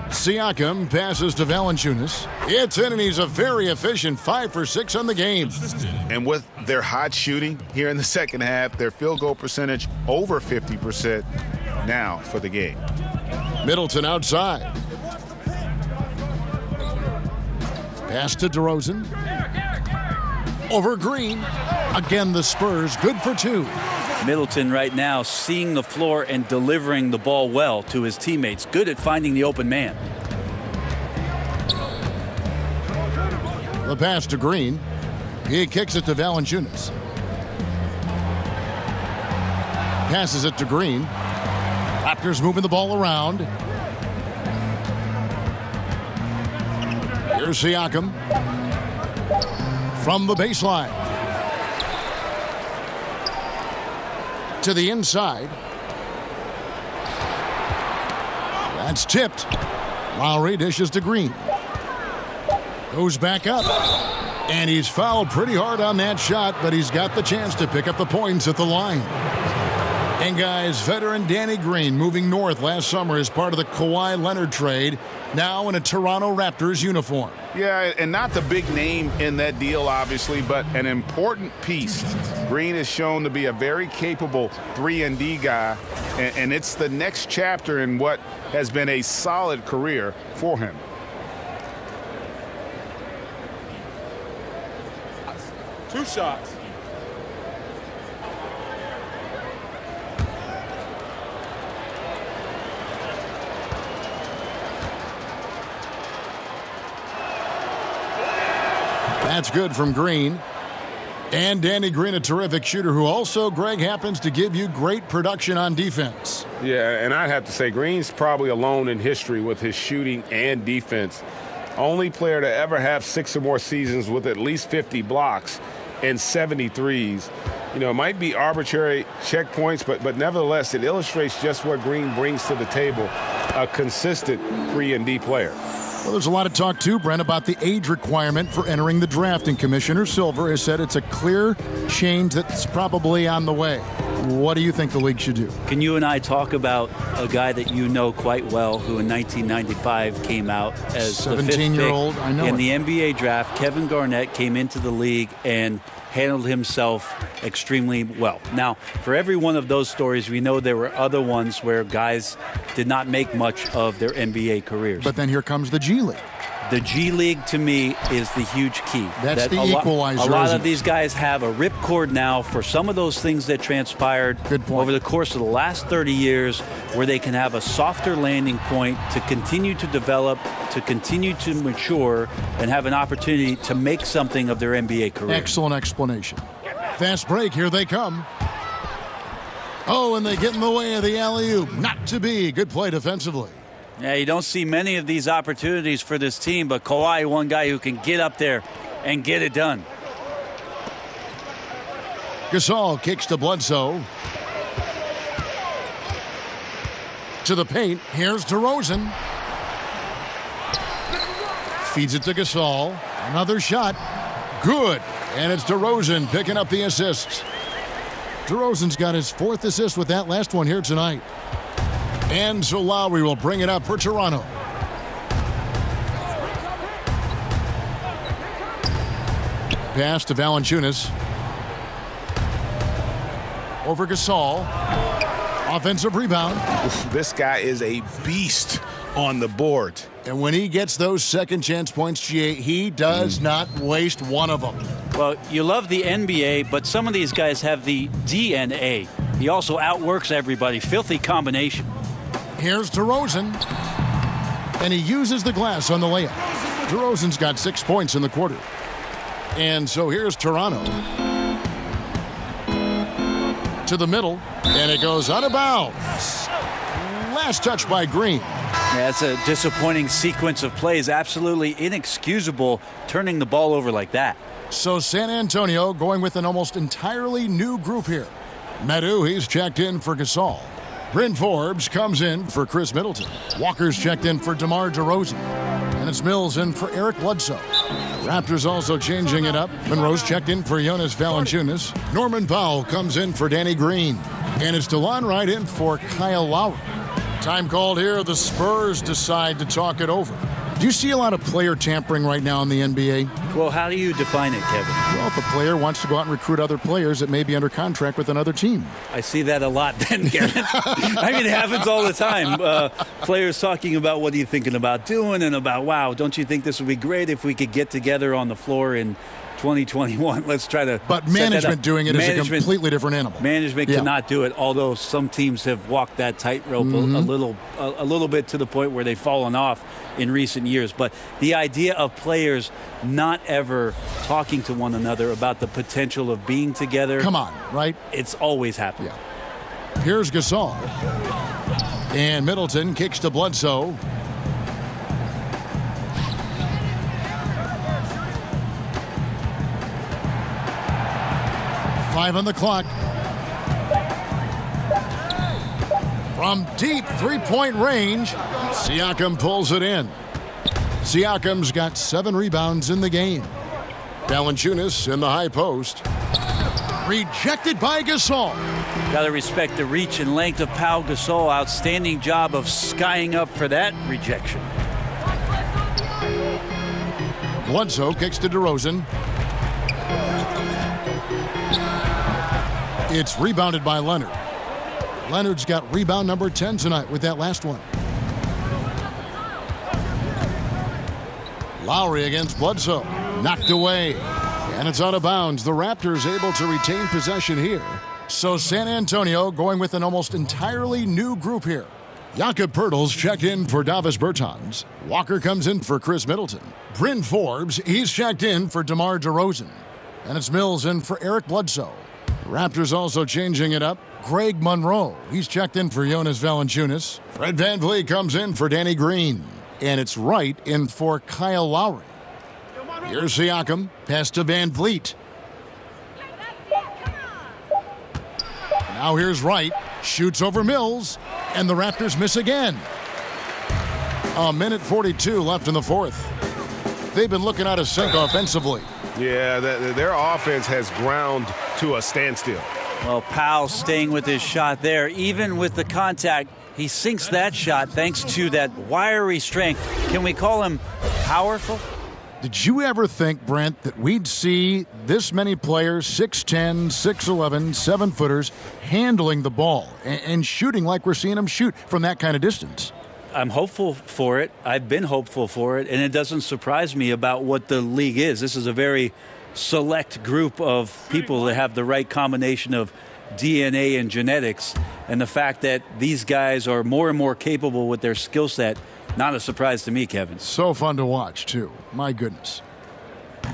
Siakam passes to Valanciunas. It's in, and he's a very efficient 5 for 6 on the game. And with their hot shooting here in the second half, their field goal percentage over 50% now for the game. Middleton outside. Pass to DeRozan. Over Green. Again, the Spurs good for 2. Middleton right now seeing the floor and delivering the ball well to his teammates. Good at finding the open man. The pass to Green. He kicks it to Valanciunas. Passes it to Green. Raptors moving the ball around. Here's Siakam. From the baseline. To the inside. That's tipped. Lowry dishes to Green. Goes back up. And he's fouled pretty hard on that shot, but he's got the chance to pick up the points at the line. And guys, veteran Danny Green moving north last summer as part of the Kawhi Leonard trade, now in a Toronto Raptors uniform. Yeah, and not the big name in that deal, obviously, but an important piece. Green is shown to be a very capable 3-and-D guy, and it's the next chapter in what has been a solid career for him. Two shots. That's good from Green. And Danny Green, a terrific shooter who also, Greg, happens to give you great production on defense. Yeah, and I'd have to say Green's probably alone in history with his shooting and defense. Only player to ever have 6 or more seasons with at least 50 blocks and 73s. You know, it might be arbitrary checkpoints, but nevertheless, it illustrates just what Green brings to the table, a consistent 3-and-D player. Well, there's a lot of talk, too, Brent, about the age requirement for entering the draft, and Commissioner Silver has said it's a clear change that's probably on the way. What do you think the league should do? Can you and I talk about a guy that you know quite well who in 1995 came out as the 17-year-old? I know in it. the NBA draft? Kevin Garnett came into the league and handled himself extremely well. Now, for every one of those stories, we know there were other ones where guys did not make much of their NBA careers. But then here comes the G League. The G League, to me, is the huge key. That's the equalizer. A lot of these guys have a ripcord now for some of those things that transpired over the course of the last 30 years, where they can have a softer landing point to continue to develop, to continue to mature, and have an opportunity to make something of their NBA career. Excellent explanation. Fast break, here they come. Oh, and they get in the way of the alley-oop. Not to be. Good play defensively. Yeah, you don't see many of these opportunities for this team, but Kawhi, one guy who can get up there and get it done. Gasol kicks to Bledsoe. To the paint. Here's DeRozan. Feeds it to Gasol. Another shot. Good. And it's DeRozan picking up the assists. DeRozan's got his 4th assist with that last one here tonight. And so Lowry will bring it up for Toronto. Pass to Valanciunas. Over Gasol. Offensive rebound. This guy is a beast on the board. And when he gets those second chance points, GA, he does not waste one of them. Well, you love the NBA, but some of these guys have the DNA. He also outworks everybody. Filthy combination. Here's DeRozan. And he uses the glass on the layup. DeRozan's got 6 points in the quarter. And so here's Toronto. To the middle. And it goes out of bounds. Last touch by Green. Yeah, it's a disappointing sequence of plays. Absolutely inexcusable turning the ball over like that. So San Antonio going with an almost entirely new group here. Meadow, he's checked in for Gasol. Bryn Forbes comes in for Chris Middleton. Walker's checked in for DeMar DeRozan. And it's Mills in for Eric Bledsoe. Raptors also changing it up. Monroe's checked in for Jonas Valanciunas. Norman Powell comes in for Danny Green. And it's DeLon Wright in for Kyle Lowry. Time called here. The Spurs decide to talk it over. Do you see a lot of player tampering right now in the NBA? Well, how do you define it, Kevin? Well, if a player wants to go out and recruit other players that may be under contract with another team. I see that a lot then, Kevin. I mean, it happens all the time. Players talking about what are you thinking about doing and about, wow, don't you think this would be great if we could get together on the floor in 2021. Let's try to. But management doing it is a completely different animal. Management cannot do it. Although some teams have walked that tightrope a little bit to the point where they've fallen off in recent years. But the idea of players not ever talking to one another about the potential of being together. Come on, right? It's always happened. Yeah. Here's Gasol, and Middleton kicks to Bledsoe. Five on the clock. From deep three-point range, Siakam pulls it in. Siakam's got 7 rebounds in the game. Valanciunas in the high post. Rejected by Gasol. Got to respect the reach and length of Pau Gasol. Outstanding job of skying up for that rejection. Bledsoe kicks to DeRozan. It's rebounded by Leonard. Leonard's got rebound number 10 tonight with that last one. Lowry against Bledsoe. Knocked away. And it's out of bounds. The Raptors able to retain possession here. So San Antonio going with an almost entirely new group here. Jakob Poeltl's checked in for Davis Bertans. Walker comes in for Chris Middleton. Bryn Forbes, he's checked in for DeMar DeRozan. And it's Mills in for Eric Bledsoe. Raptors also changing it up. Greg Monroe, he's checked in for Jonas Valanciunas. Fred VanVleet comes in for Danny Green. And it's Wright in for Kyle Lowry. Here's Siakam, pass to VanVleet. Now here's Wright, shoots over Mills, and the Raptors miss again. A minute 42 left in the fourth. They've been looking out of sync offensively. Yeah, their offense has ground to a standstill. Well, Powell staying with his shot there. Even with the contact, he sinks that shot thanks to that wiry strength. Can we call him powerful? Did you ever think, Brent, that we'd see this many players, 6'10", 6'11", 7-footers, handling the ball and shooting like we're seeing them shoot from that kind of distance? I'm hopeful for it. I've been hopeful for it, and it doesn't surprise me about what the league is. This is a very select group of people that have the right combination of DNA and genetics, and the fact that these guys are more and more capable with their skill set, not a surprise to me, Kevin. So fun to watch, too. My goodness.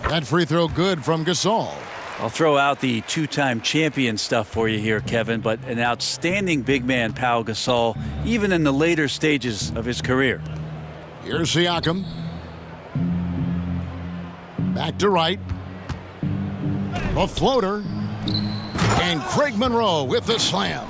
That free throw good from Gasol. I'll throw out the two-time champion stuff for you here, Kevin, but an outstanding big man, Pau Gasol, even in the later stages of his career. Here's Siakam. Back to Wright. A floater. And Craig Monroe with the slam.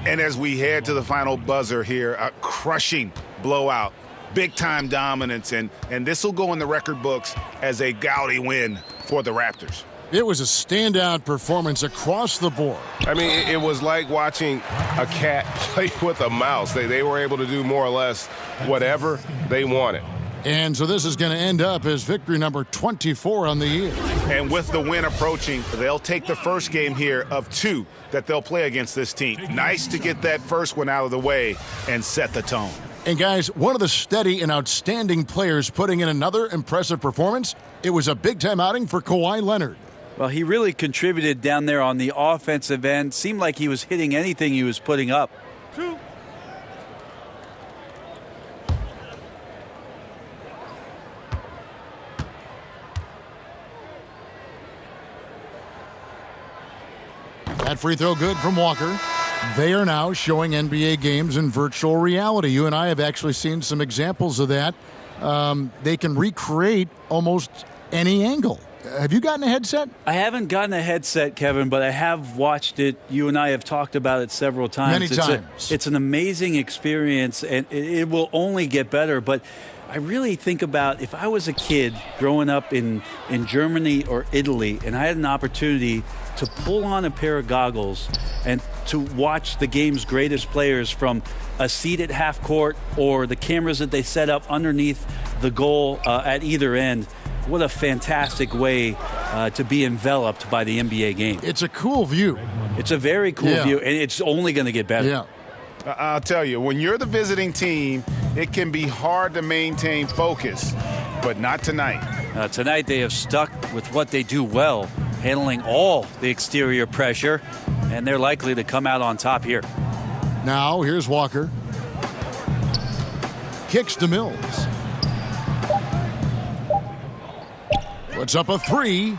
And as we head to the final buzzer here, a crushing blowout, big-time dominance, and this will go in the record books as a gaudy win for the Raptors. It was a standout performance across the board. I mean, it was like watching a cat play with a mouse. They were able to do more or less whatever they wanted. And so this is going to end up as victory number 24 on the year. And with the win approaching, they'll take the first game here of 2 that they'll play against this team. Nice to get that first one out of the way and set the tone. And guys, one of the steady and outstanding players putting in another impressive performance, it was a big-time outing for Kawhi Leonard. Well, he really contributed down there on the offensive end. Seemed like he was hitting anything he was putting up. 2. That free throw good from Walker. They are now showing NBA games in virtual reality. You and I have actually seen some examples of that. They can recreate almost any angle. Have you gotten a headset? I haven't gotten a headset, Kevin, but I have watched it. You and I have talked about it several times. Many times. It's an amazing experience, and it will only get better. But I really think about if I was a kid growing up in Germany or Italy, and I had an opportunity to pull on a pair of goggles and to watch the game's greatest players from a seat at half court or the cameras that they set up underneath the goal at either end. What a fantastic way to be enveloped by the NBA game. It's a cool view. It's a very cool view, and it's only going to get better. Yeah. I'll tell you, when you're the visiting team, it can be hard to maintain focus, but not tonight. Tonight they have stuck with what they do well, handling all the exterior pressure, and they're likely to come out on top here. Now, here's Walker. Kicks to Mills. Puts up a three.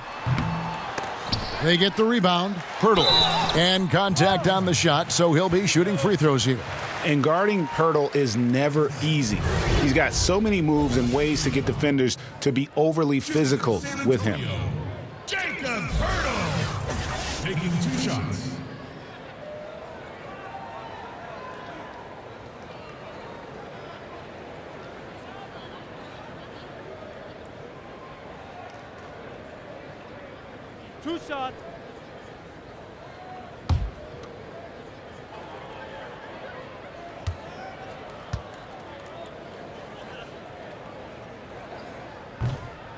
They get the rebound. Hurdle. And contact on the shot, so he'll be shooting free throws here. And guarding Hurdle is never easy. He's got so many moves and ways to get defenders to be overly physical with him. Jacob Hurdle taking 2 shots. Two shots.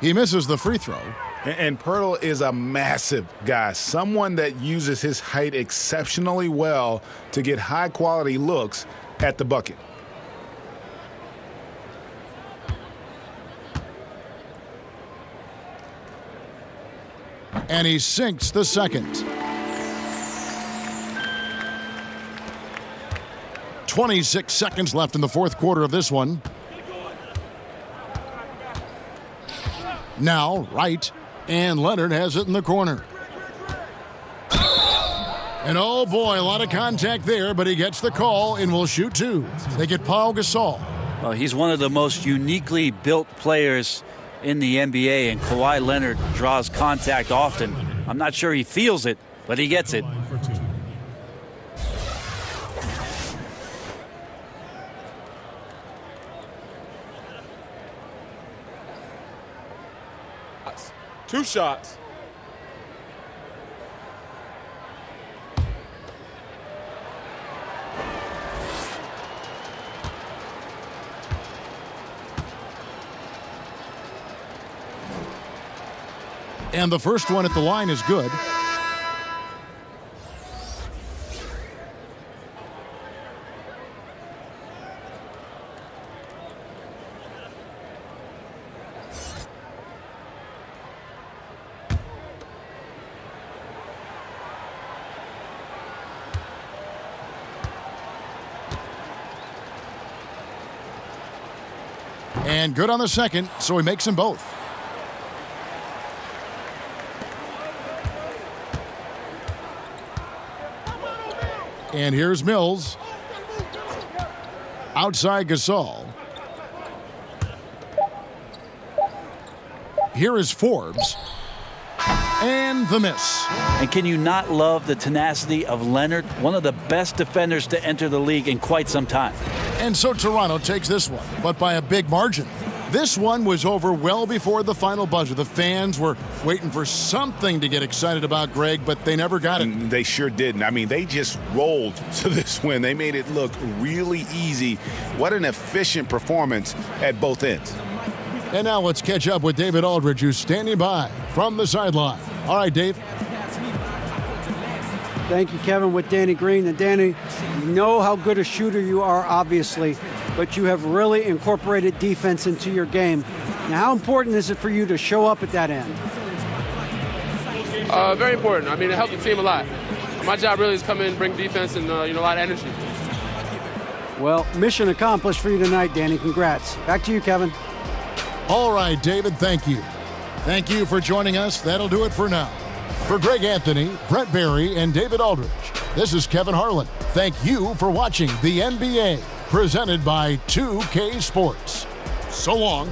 He misses the free throw. And Pirtle is a massive guy, someone that uses his height exceptionally well to get high-quality looks at the bucket. And he sinks the second. 26 seconds left in the fourth quarter of this one. Now, Wright, and Leonard has it in the corner. And oh boy, a lot of contact there, but he gets the call and will shoot 2. They get Pau Gasol. Well, he's one of the most uniquely built players in the NBA, and Kawhi Leonard draws contact often. I'm not sure he feels it, but he gets it. 2 shots. And the first one at the line is good. And good on the second, so he makes them both. And here's Mills. Outside Gasol. Here is Forbes. And the miss. And can you not love the tenacity of Leonard, one of the best defenders to enter the league in quite some time? And so Toronto takes this one, but by a big margin. This one was over well before the final buzzer. The fans were waiting for something to get excited about, Greg, but they never got it. They sure didn't. I mean, they just rolled to this win. They made it look really easy. What an efficient performance at both ends. And now let's catch up with David Aldridge, who's standing by from the sideline. All right, Dave. Thank you, Kevin, with Danny Green. And Danny, you know how good a shooter you are, obviously, but you have really incorporated defense into your game. Now, how important is it for you to show up at that end? Very important. I mean, it helped the team a lot. My job really is come in, bring defense, and a lot of energy. Well, mission accomplished for you tonight, Danny. Congrats. Back to you, Kevin. All right, David, thank you. Thank you for joining us. That'll do it for now. For Greg Anthony, Brett Barry, and David Aldridge, This is Kevin Harlan. Thank you for watching the NBA, presented by 2K Sports. So long.